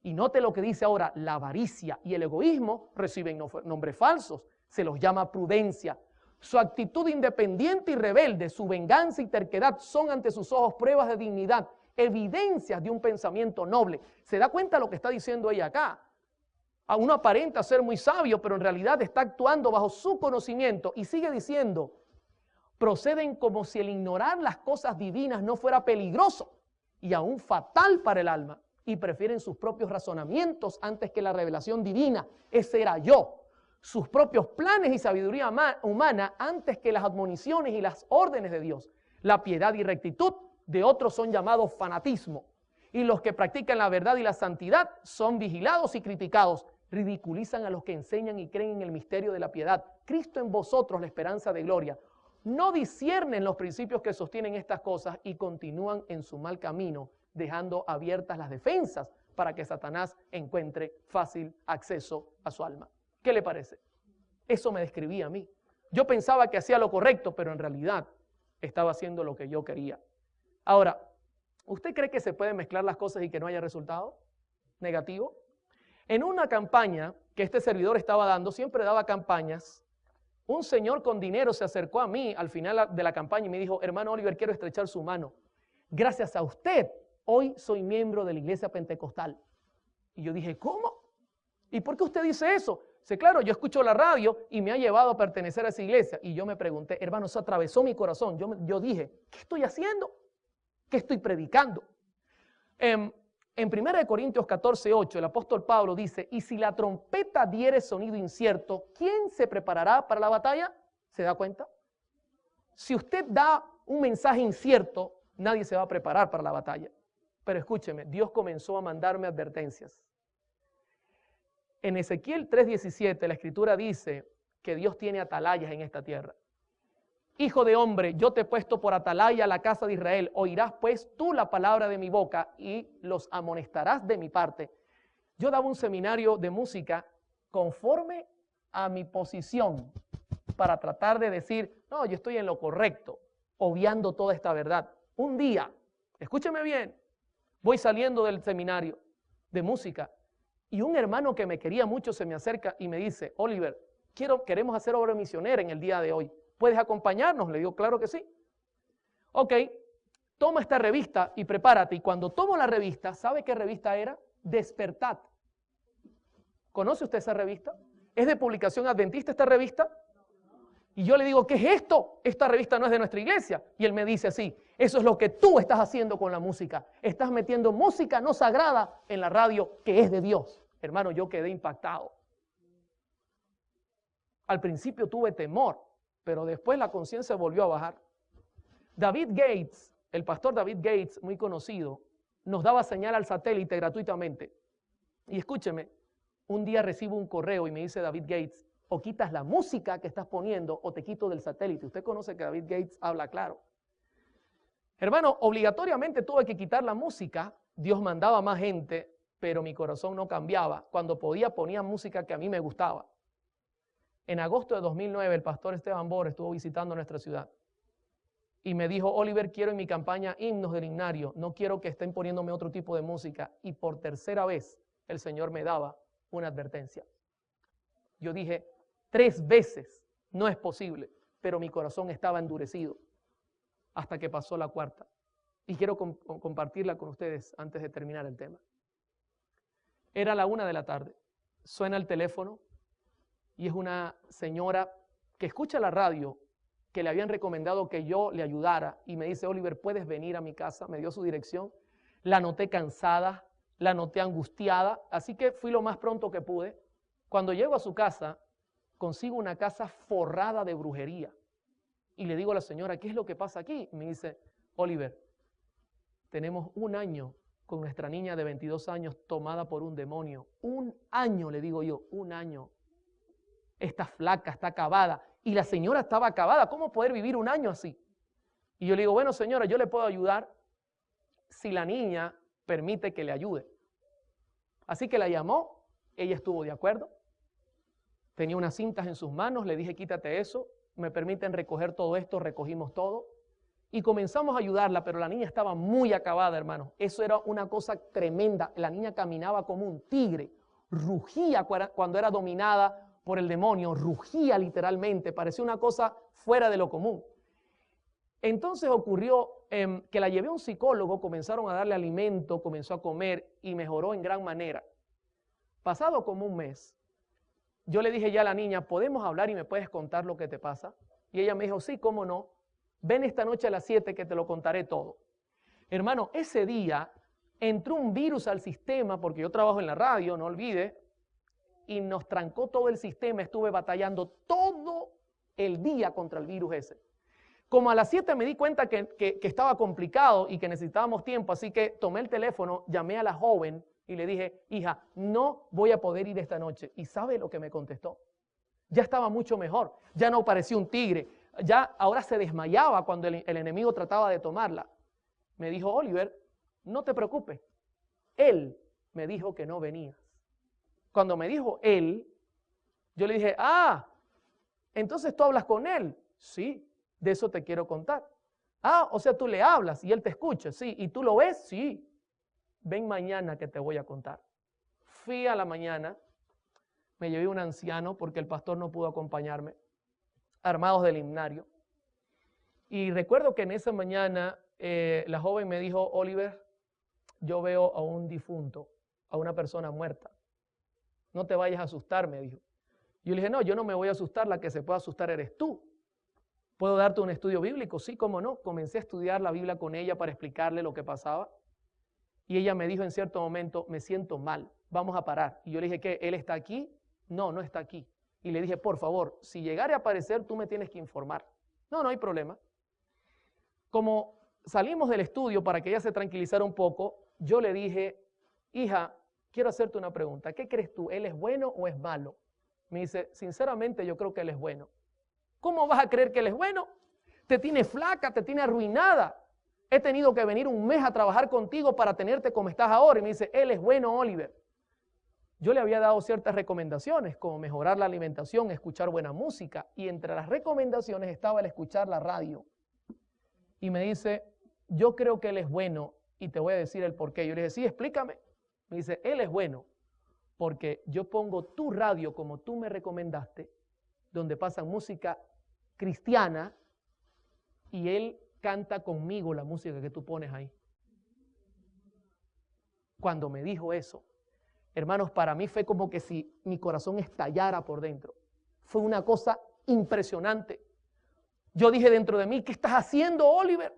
Y note lo que dice ahora, la avaricia y el egoísmo reciben nombres falsos. Se los llama prudencia. Su actitud independiente y rebelde, su venganza y terquedad son ante sus ojos pruebas de dignidad, evidencias de un pensamiento noble. ¿Se da cuenta lo que está diciendo ella acá? A uno aparenta ser muy sabio, pero en realidad está actuando bajo su conocimiento. Y sigue diciendo, proceden como si el ignorar las cosas divinas no fuera peligroso y aún fatal para el alma, y prefieren sus propios razonamientos antes que la revelación divina. Ese era yo. Sus propios planes y sabiduría humana antes que las admoniciones y las órdenes de Dios. La piedad y rectitud de otros son llamados fanatismo, y los que practican la verdad y la santidad son vigilados y criticados. Ridiculizan a los que enseñan y creen en el misterio de la piedad. Cristo en vosotros, la esperanza de gloria. No disciernen los principios que sostienen estas cosas y continúan en su mal camino, dejando abiertas las defensas para que Satanás encuentre fácil acceso a su alma. ¿Qué le parece? Eso me describía a mí. Yo pensaba que hacía lo correcto, pero en realidad estaba haciendo lo que yo quería. Ahora, ¿usted cree que se pueden mezclar las cosas y que no haya resultado negativo? En una campaña que este servidor estaba dando, siempre daba campañas, un señor con dinero se acercó a mí al final de la campaña y me dijo, hermano Oliver, quiero estrechar su mano. Gracias a usted, hoy soy miembro de la iglesia pentecostal. Y yo dije, ¿cómo? ¿Y por qué usted dice eso? Dice, claro, yo escucho la radio y me ha llevado a pertenecer a esa iglesia. Y yo me pregunté, hermano, eso atravesó mi corazón. Yo dije, ¿qué estoy haciendo? ¿Qué estoy predicando? En 1 Corintios 14:8, el apóstol Pablo dice, y si la trompeta diere sonido incierto, ¿quién se preparará para la batalla? ¿Se da cuenta? Si usted da un mensaje incierto, nadie se va a preparar para la batalla. Pero escúcheme, Dios comenzó a mandarme advertencias. En Ezequiel 3:17, la escritura dice que Dios tiene atalayas en esta tierra. Hijo de hombre, yo te he puesto por atalaya a la casa de Israel. Oirás pues tú la palabra de mi boca y los amonestarás de mi parte. Yo daba un seminario de música conforme a mi posición para tratar de decir, no, yo estoy en lo correcto, obviando toda esta verdad. Un día, escúcheme bien, voy saliendo del seminario de música y un hermano que me quería mucho se me acerca y me dice, Oliver, queremos hacer obra misionera en el día de hoy. ¿Puedes acompañarnos? Le digo, claro que sí. Ok, toma esta revista y prepárate. Y cuando tomo la revista, ¿sabe qué revista era? Despertad. ¿Conoce usted esa revista? ¿Es de publicación adventista esta revista? Y yo le digo, ¿qué es esto? Esta revista no es de nuestra iglesia. Y él me dice así, eso es lo que tú estás haciendo con la música. Estás metiendo música no sagrada en la radio que es de Dios. Hermano, yo quedé impactado. Al principio tuve temor, pero después la conciencia volvió a bajar. David Gates, el pastor David Gates, muy conocido, nos daba señal al satélite gratuitamente. Y escúcheme, un día recibo un correo y me dice David Gates, o quitas la música que estás poniendo o te quito del satélite. Usted conoce que David Gates habla claro. Hermano, obligatoriamente tuve que quitar la música. Dios mandaba más gente, pero mi corazón no cambiaba. Cuando podía ponía música que a mí me gustaba. En agosto de 2009 el pastor Esteban Bor estuvo visitando nuestra ciudad y me dijo, Oliver, quiero en mi campaña himnos del himnario, no quiero que estén poniéndome otro tipo de música. Y por tercera vez el Señor me daba una advertencia. Yo dije, 3 veces, no es posible, pero mi corazón estaba endurecido hasta que pasó la 4ª. Y quiero compartirla con ustedes antes de terminar el tema. Era la 1 de la tarde, suena el teléfono y es una señora que escucha la radio, que le habían recomendado que yo le ayudara y me dice, Oliver, ¿puedes venir a mi casa? Me dio su dirección, la noté cansada, la noté angustiada, así que fui lo más pronto que pude. Cuando llego a su casa, consigo una casa forrada de brujería. Y le digo a la señora, ¿qué es lo que pasa aquí? Y me dice, Oliver, tenemos 1 año con nuestra niña de 22 años tomada por un demonio. 1 año, le digo yo, 1 año. Está flaca, está acabada. Y la señora estaba acabada. ¿Cómo poder vivir 1 año así? Y yo le digo, bueno señora, yo le puedo ayudar si la niña permite que le ayude. Así que la llamó, ella estuvo de acuerdo, tenía unas cintas en sus manos, le dije quítate eso, me permiten recoger todo esto, recogimos todo y comenzamos a ayudarla, pero la niña estaba muy acabada, hermano. Eso era una cosa tremenda, la niña caminaba como un tigre, rugía cuando era dominada por el demonio, rugía literalmente, parecía una cosa fuera de lo común. Entonces ocurrió que la llevé a un psicólogo, comenzaron a darle alimento, comenzó a comer y mejoró en gran manera. Pasado como un mes, yo le dije ya a la niña, ¿podemos hablar y me puedes contar lo que te pasa? Y ella me dijo, sí, cómo no, ven esta noche a las 7 que te lo contaré todo. Hermano, ese día entró un virus al sistema, porque yo trabajo en la radio, no olvide, y nos trancó todo el sistema, estuve batallando todo el día contra el virus ese. Como a las 7 me di cuenta que estaba complicado y que necesitábamos tiempo, así que tomé el teléfono, llamé a la joven y le dije, hija, no voy a poder ir esta noche. ¿Y sabe lo que me contestó? Ya estaba mucho mejor, ya no parecía un tigre, ya ahora se desmayaba cuando el enemigo trataba de tomarla. Me dijo, Oliver, no te preocupes, él me dijo que no venías. Cuando me dijo él, yo le dije, entonces tú hablas con él. Sí. De eso te quiero contar. O sea, tú le hablas y él te escucha, sí. ¿Y tú lo ves? Sí. Ven mañana que te voy a contar. Fui a la mañana, me llevé un anciano porque el pastor no pudo acompañarme, armados del himnario. Y recuerdo que en esa mañana la joven me dijo, Oliver, yo veo a un difunto, a una persona muerta. No te vayas a asustar, me dijo. Yo le dije, no, yo no me voy a asustar, la que se puede asustar eres tú. ¿Puedo darte un estudio bíblico? Sí, cómo no. Comencé a estudiar la Biblia con ella para explicarle lo que pasaba. Y ella me dijo en cierto momento, me siento mal, vamos a parar. Y yo le dije, ¿qué? ¿Él está aquí? No, no está aquí. Y le dije, por favor, si llegara a aparecer, tú me tienes que informar. No, no hay problema. Como salimos del estudio para que ella se tranquilizara un poco, yo le dije, hija, quiero hacerte una pregunta. ¿Qué crees tú? ¿Él es bueno o es malo? Me dice, sinceramente yo creo que él es bueno. ¿Cómo vas a creer que él es bueno? Te tiene flaca, te tiene arruinada. He tenido que venir un mes a trabajar contigo para tenerte como estás ahora. Y me dice, él es bueno, Oliver. Yo le había dado ciertas recomendaciones, como mejorar la alimentación, escuchar buena música. Y entre las recomendaciones estaba el escuchar la radio. Y me dice, yo creo que él es bueno y te voy a decir el por qué. Yo le dije, sí, explícame. Me dice, él es bueno porque yo pongo tu radio como tú me recomendaste, donde pasan música cristiana y él canta conmigo la música que tú pones ahí. Cuando me dijo eso, hermanos, para mí fue como que si mi corazón estallara por dentro. Fue una cosa impresionante. Yo dije dentro de mí, ¿qué estás haciendo, Oliver?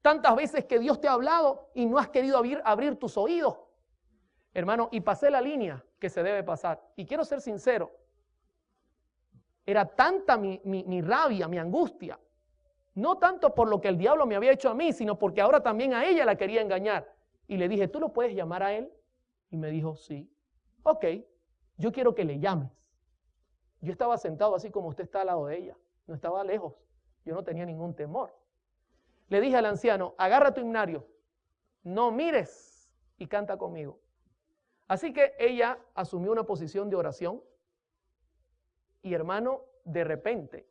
Tantas veces que Dios te ha hablado y no has querido abrir tus oídos. Hermano, y pasé la línea que se debe pasar. Y quiero ser sincero, era tanta mi rabia, mi angustia, no tanto por lo que el diablo me había hecho a mí, sino porque ahora también a ella la quería engañar. Y le dije, ¿tú lo puedes llamar a él? Y me dijo, sí. Ok, yo quiero que le llames. Yo estaba sentado así como usted está al lado de ella, no estaba lejos, yo no tenía ningún temor. Le dije al anciano, agarra tu himnario, no mires y canta conmigo. Así que ella asumió una posición de oración y hermano, de repente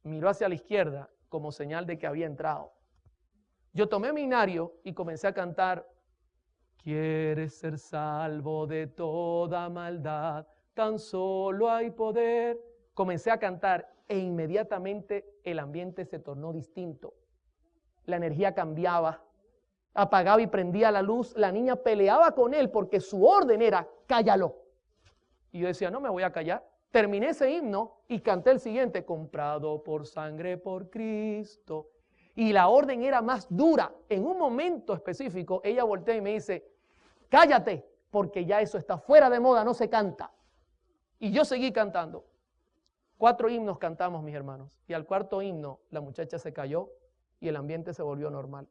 miró hacia la izquierda como señal de que había entrado. Yo tomé mi himnario y comencé a cantar, quieres ser salvo de toda maldad, tan solo hay poder. Comencé a cantar e inmediatamente el ambiente se tornó distinto. La energía cambiaba, apagaba y prendía la luz. La niña peleaba con él porque su orden era, cállalo. Y yo decía, no me voy a callar. Terminé ese himno y canté el siguiente, comprado por sangre por Cristo. Y la orden era más dura. En un momento específico, ella voltea y me dice, cállate, porque ya eso está fuera de moda, no se canta. Y yo seguí cantando. 4 himnos cantamos, mis hermanos. Y al 4.º himno, la muchacha se cayó y el ambiente se volvió normal.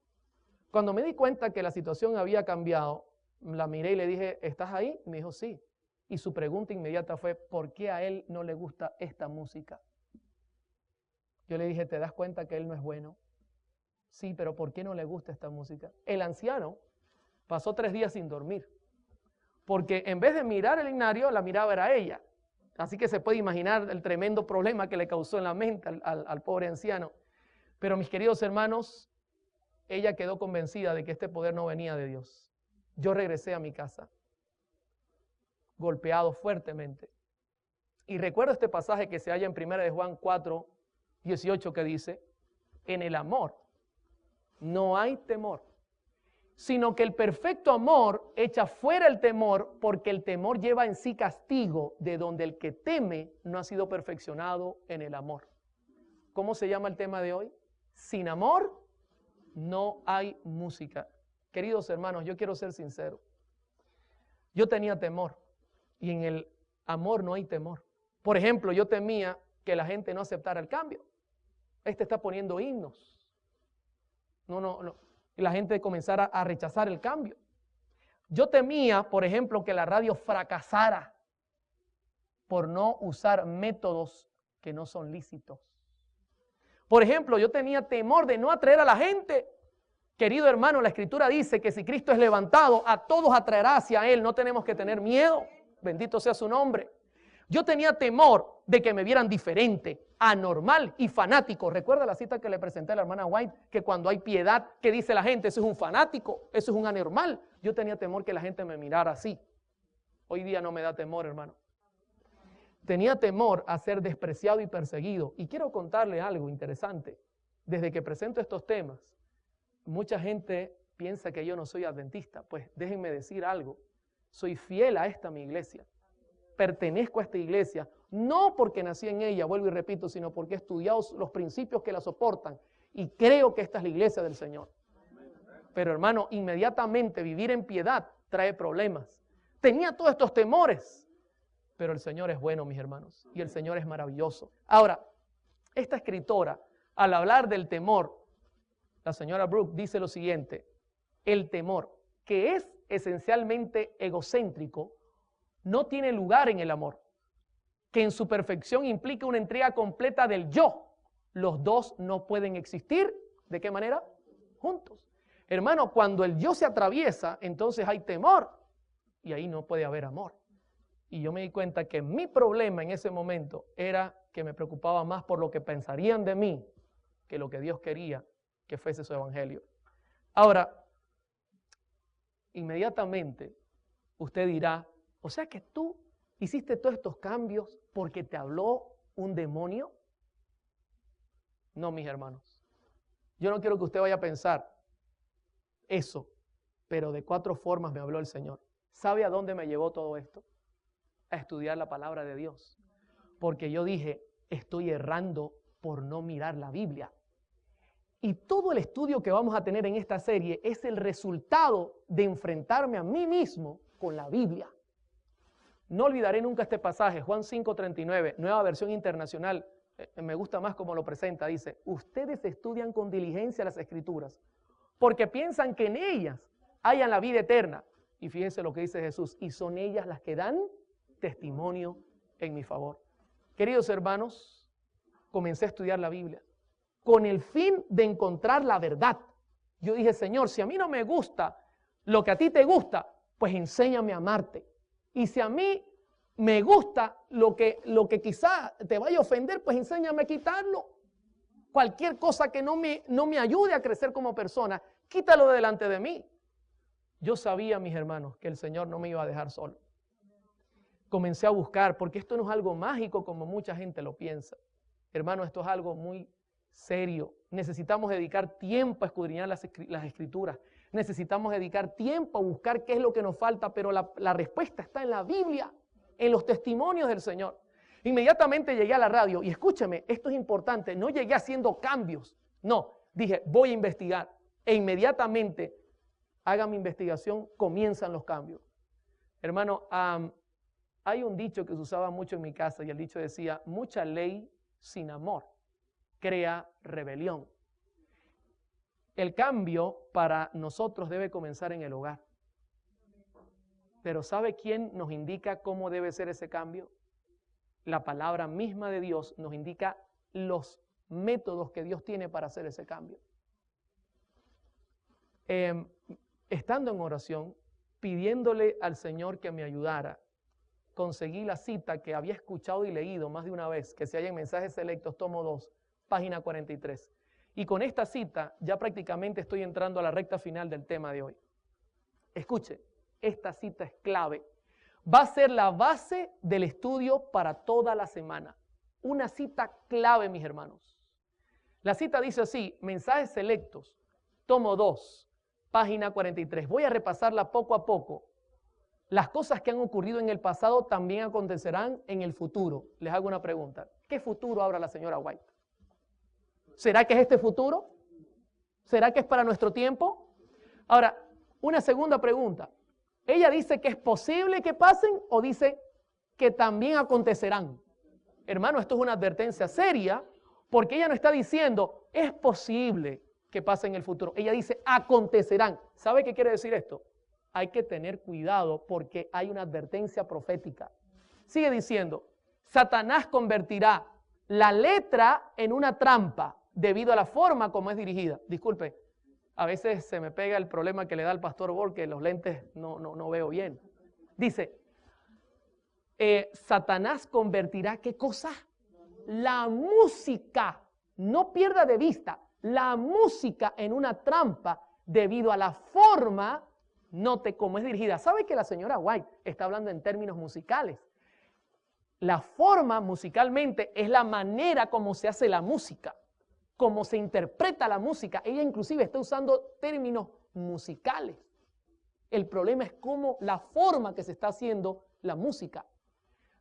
Cuando me di cuenta que la situación había cambiado, la miré y le dije, ¿estás ahí? Y me dijo, sí. Y su pregunta inmediata fue, ¿por qué a él no le gusta esta música? Yo le dije, ¿te das cuenta que él no es bueno? Sí, pero ¿por qué no le gusta esta música? El anciano pasó 3 días sin dormir, porque en vez de mirar el himnario, la miraba era ella. Así que se puede imaginar el tremendo problema que le causó en la mente al pobre anciano. Pero mis queridos hermanos, ella quedó convencida de que este poder no venía de Dios. Yo regresé a mi casa, golpeado fuertemente. Y recuerdo este pasaje que se halla en 1 de Juan 4, 18, que dice, en el amor no hay temor, sino que el perfecto amor echa fuera el temor, porque el temor lleva en sí castigo, de donde el que teme no ha sido perfeccionado en el amor. ¿Cómo se llama el tema de hoy? Sin amor no hay música. Queridos hermanos, yo quiero ser sincero. Yo tenía temor y en el amor no hay temor. Por ejemplo, yo temía que la gente no aceptara el cambio. Este está poniendo himnos. No. Y la gente comenzara a rechazar el cambio. Yo temía, por ejemplo, que la radio fracasara por no usar métodos que no son lícitos. Por ejemplo, yo tenía temor de no atraer a la gente. Querido hermano, la Escritura dice que si Cristo es levantado, a todos atraerá hacia Él. No tenemos que tener miedo. Bendito sea su nombre. Yo tenía temor de que me vieran diferente, anormal y fanático. ¿Recuerda la cita que le presenté a la hermana White? Que cuando hay piedad, ¿qué dice la gente? Eso es un fanático, eso es un anormal. Yo tenía temor que la gente me mirara así. Hoy día no me da temor, hermano. Tenía temor a ser despreciado y perseguido. Y quiero contarle algo interesante. Desde que presento estos temas, mucha gente piensa que yo no soy adventista. Pues déjenme decir algo. Soy fiel a esta mi iglesia. Pertenezco a esta iglesia, no porque nací en ella, vuelvo y repito, sino porque he estudiado los principios que la soportan y creo que esta es la iglesia del Señor. Pero hermano, inmediatamente vivir en piedad trae problemas. Tenía todos estos temores, pero el Señor es bueno, mis hermanos, y el Señor es maravilloso. Ahora, esta escritora, al hablar del temor, la señora Brooke dice lo siguiente: el temor, que es esencialmente egocéntrico, no tiene lugar en el amor, que en su perfección implica una entrega completa del yo. Los dos no pueden existir, ¿de qué manera? Juntos. Hermano, cuando el yo se atraviesa, entonces hay temor y ahí no puede haber amor. Y yo me di cuenta que mi problema en ese momento era que me preocupaba más por lo que pensarían de mí que lo que Dios quería que fuese su evangelio. Ahora, inmediatamente usted dirá, o sea que tú hiciste todos estos cambios porque te habló un demonio. No, mis hermanos. Yo no quiero que usted vaya a pensar eso, pero de 4 formas me habló el Señor. ¿Sabe a dónde me llevó todo esto? A estudiar la palabra de Dios. Porque yo dije, estoy errando por no mirar la Biblia. Y todo el estudio que vamos a tener en esta serie es el resultado de enfrentarme a mí mismo con la Biblia. No olvidaré nunca este pasaje, Juan 5:39, Nueva Versión Internacional, me gusta más como lo presenta, dice, ustedes estudian con diligencia las Escrituras, porque piensan que en ellas hayan la vida eterna. Y fíjense lo que dice Jesús, y son ellas las que dan testimonio en mi favor. Queridos hermanos, comencé a estudiar la Biblia con el fin de encontrar la verdad. Yo dije, Señor, si a mí no me gusta lo que a ti te gusta, pues enséñame a amarte. Y si a mí me gusta lo que quizá te vaya a ofender, pues enséñame a quitarlo. Cualquier cosa que no me ayude a crecer como persona, quítalo de delante de mí. Yo sabía, mis hermanos, que el Señor no me iba a dejar solo. Comencé a buscar, porque esto no es algo mágico como mucha gente lo piensa. Hermano, esto es algo muy serio. Necesitamos dedicar tiempo a escudriñar las Escrituras. Necesitamos dedicar tiempo a buscar qué es lo que nos falta, pero la respuesta está en la Biblia, en los testimonios del Señor. Inmediatamente llegué a la radio y escúcheme, esto es importante, no llegué haciendo cambios, no, dije voy a investigar e inmediatamente haga mi investigación, comienzan los cambios. Hermano, hay un dicho que se usaba mucho en mi casa y el dicho decía, mucha ley sin amor crea rebelión. El cambio para nosotros debe comenzar en el hogar. Pero ¿sabe quién nos indica cómo debe ser ese cambio? La palabra misma de Dios nos indica los métodos que Dios tiene para hacer ese cambio. estando en oración, pidiéndole al Señor que me ayudara, conseguí la cita que había escuchado y leído más de una vez, que se halla en Mensajes Selectos, tomo 2, página 43. Y con esta cita ya prácticamente estoy entrando a la recta final del tema de hoy. Escuche, esta cita es clave. Va a ser la base del estudio para toda la semana. Una cita clave, mis hermanos. La cita dice así, Mensajes Selectos, tomo 2, página 43. Voy a repasarla poco a poco. Las cosas que han ocurrido en el pasado también acontecerán en el futuro. Les hago una pregunta. ¿Qué futuro habla la señora White? ¿Será que es este futuro? ¿Será que es para nuestro tiempo? Ahora, una segunda pregunta. ¿Ella dice que es posible que pasen o dice que también acontecerán? Hermano, esto es una advertencia seria porque ella no está diciendo es posible que pase en el futuro. Ella dice acontecerán. ¿Sabe qué quiere decir esto? Hay que tener cuidado porque hay una advertencia profética. Sigue diciendo, Satanás convertirá la letra en una trampa debido a la forma como es dirigida. Disculpe, a veces se me pega el problema que le da al pastor Bor, que los lentes no veo bien. Dice, Satanás convertirá, ¿qué cosa? La música, no pierda de vista, la música en una trampa debido a la forma, note cómo es dirigida. ¿Sabe que la señora White está hablando en términos musicales? La forma musicalmente es la manera como se hace la música, cómo se interpreta la música. Ella inclusive está usando términos musicales. El problema es cómo la forma que se está haciendo la música.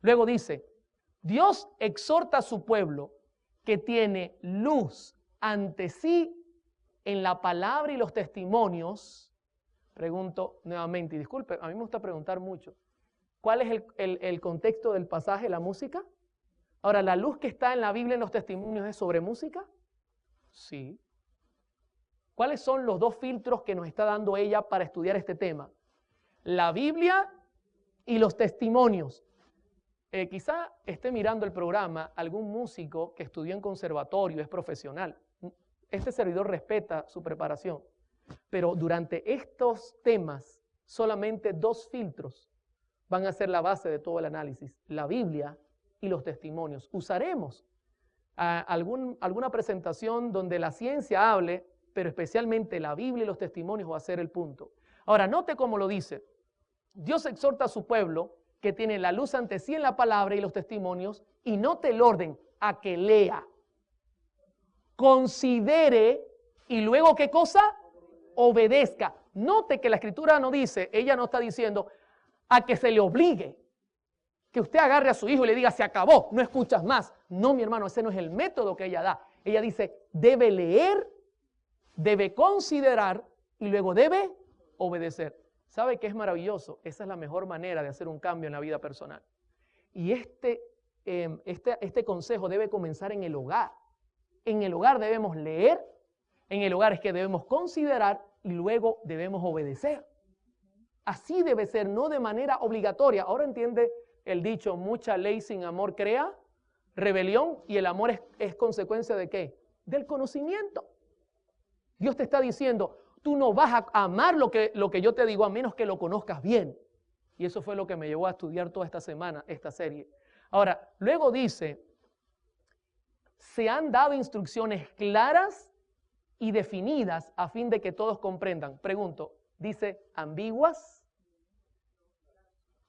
Luego dice, Dios exhorta a su pueblo que tiene luz ante sí en la palabra y los testimonios. Pregunto nuevamente, y disculpe, a mí me gusta preguntar mucho. ¿Cuál es el contexto del pasaje, la música? Ahora, ¿la luz que está en la Biblia en los testimonios es sobre música? Sí. ¿Cuáles son los dos filtros que nos está dando ella para estudiar este tema? La Biblia y los testimonios. Quizá esté mirando el programa algún músico que estudió en conservatorio, es profesional. Este servidor respeta su preparación. Pero durante estos temas, solamente dos filtros van a ser la base de todo el análisis. La Biblia y los testimonios. Usaremos alguna presentación donde la ciencia hable, pero especialmente la Biblia y los testimonios va a ser el punto. Ahora, note cómo lo dice. Dios exhorta a su pueblo que tiene la luz ante sí en la palabra y los testimonios, y note el orden, a que lea, considere y luego ¿qué cosa? Obedezca. Note que la escritura no dice, ella no está diciendo a que se le obligue, que usted agarre a su hijo y le diga se acabó, no escuchas más. No, mi hermano, ese no es el método que ella da. Ella dice debe leer, debe considerar y luego debe obedecer. ¿Sabe qué es maravilloso? Esa es la mejor manera de hacer un cambio en la vida personal. Y este consejo debe comenzar en el hogar. En el hogar debemos leer, en el hogar es que debemos considerar y luego debemos obedecer. Así debe ser, no de manera obligatoria. Ahora entiende el dicho, mucha ley sin amor crea rebelión, y el amor es consecuencia ¿de qué? Del conocimiento. Dios te está diciendo, tú no vas a amar lo que yo te digo a menos que lo conozcas bien. Y eso fue lo que me llevó a estudiar toda esta semana, esta serie. Ahora, luego dice, se han dado instrucciones claras y definidas a fin de que todos comprendan. Pregunto, ¿dice ambiguas?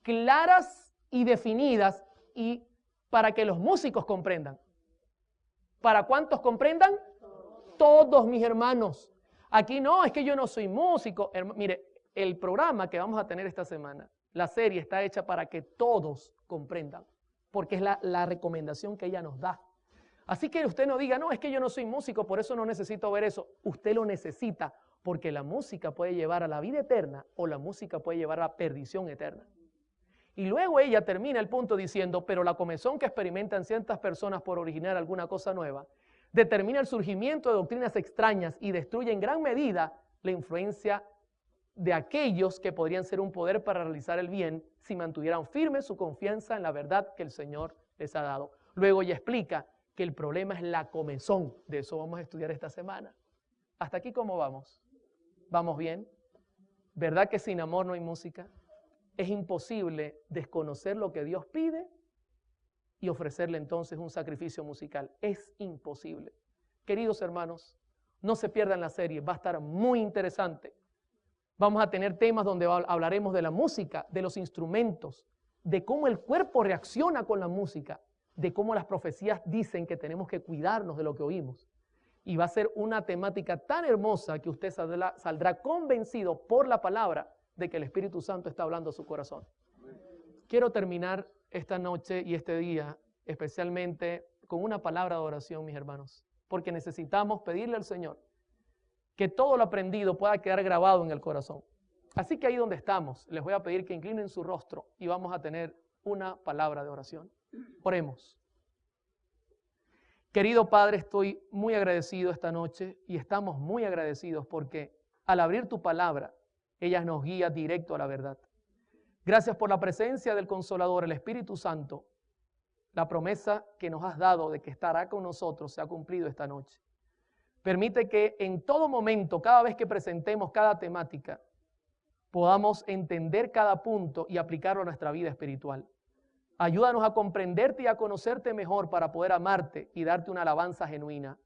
Claras y definidas, y para que los músicos comprendan. ¿Para cuántos comprendan? Todos, mis hermanos. Aquí no, es que yo no soy músico. Mire, el programa que vamos a tener esta semana, la serie está hecha para que todos comprendan, porque es la recomendación que ella nos da. Así que usted no diga, no, es que yo no soy músico, por eso no necesito ver eso. Usted lo necesita, porque la música puede llevar a la vida eterna o la música puede llevar a la perdición eterna. Y luego ella termina el punto diciendo, pero la comezón que experimentan ciertas personas por originar alguna cosa nueva, determina el surgimiento de doctrinas extrañas y destruye en gran medida la influencia de aquellos que podrían ser un poder para realizar el bien si mantuvieran firme su confianza en la verdad que el Señor les ha dado. Luego ella explica que el problema es la comezón. De eso vamos a estudiar esta semana. ¿Hasta aquí cómo vamos? ¿Vamos bien? ¿Verdad que sin amor no hay música? Es imposible desconocer lo que Dios pide y ofrecerle entonces un sacrificio musical. Es imposible. Queridos hermanos, no se pierdan la serie, va a estar muy interesante. Vamos a tener temas donde hablaremos de la música, de los instrumentos, de cómo el cuerpo reacciona con la música, de cómo las profecías dicen que tenemos que cuidarnos de lo que oímos. Y va a ser una temática tan hermosa que usted saldrá convencido por la palabra de que el Espíritu Santo está hablando a su corazón. Quiero terminar esta noche y este día especialmente con una palabra de oración, mis hermanos, porque necesitamos pedirle al Señor que todo lo aprendido pueda quedar grabado en el corazón. Así que ahí donde estamos, les voy a pedir que inclinen su rostro y vamos a tener una palabra de oración. Oremos. Querido Padre, estoy muy agradecido esta noche y estamos muy agradecidos porque al abrir tu palabra, ella nos guía directo a la verdad. Gracias por la presencia del Consolador, el Espíritu Santo. La promesa que nos has dado de que estará con nosotros se ha cumplido esta noche. Permite que en todo momento, cada vez que presentemos cada temática, podamos entender cada punto y aplicarlo a nuestra vida espiritual. Ayúdanos a comprenderte y a conocerte mejor para poder amarte y darte una alabanza genuina.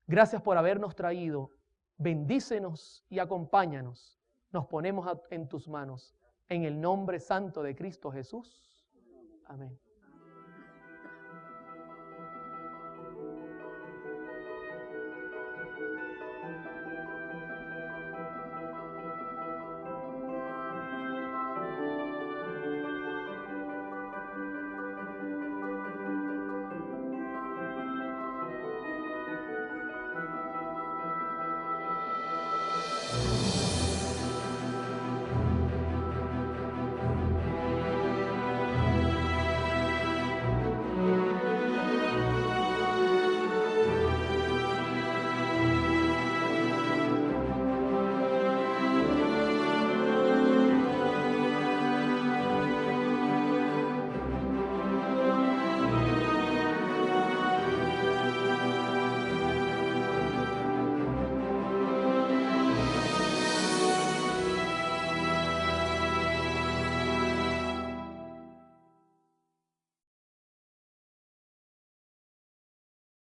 Gracias por habernos traído. Bendícenos y acompáñanos. Nos ponemos en tus manos. En el nombre santo de Cristo Jesús. Amén.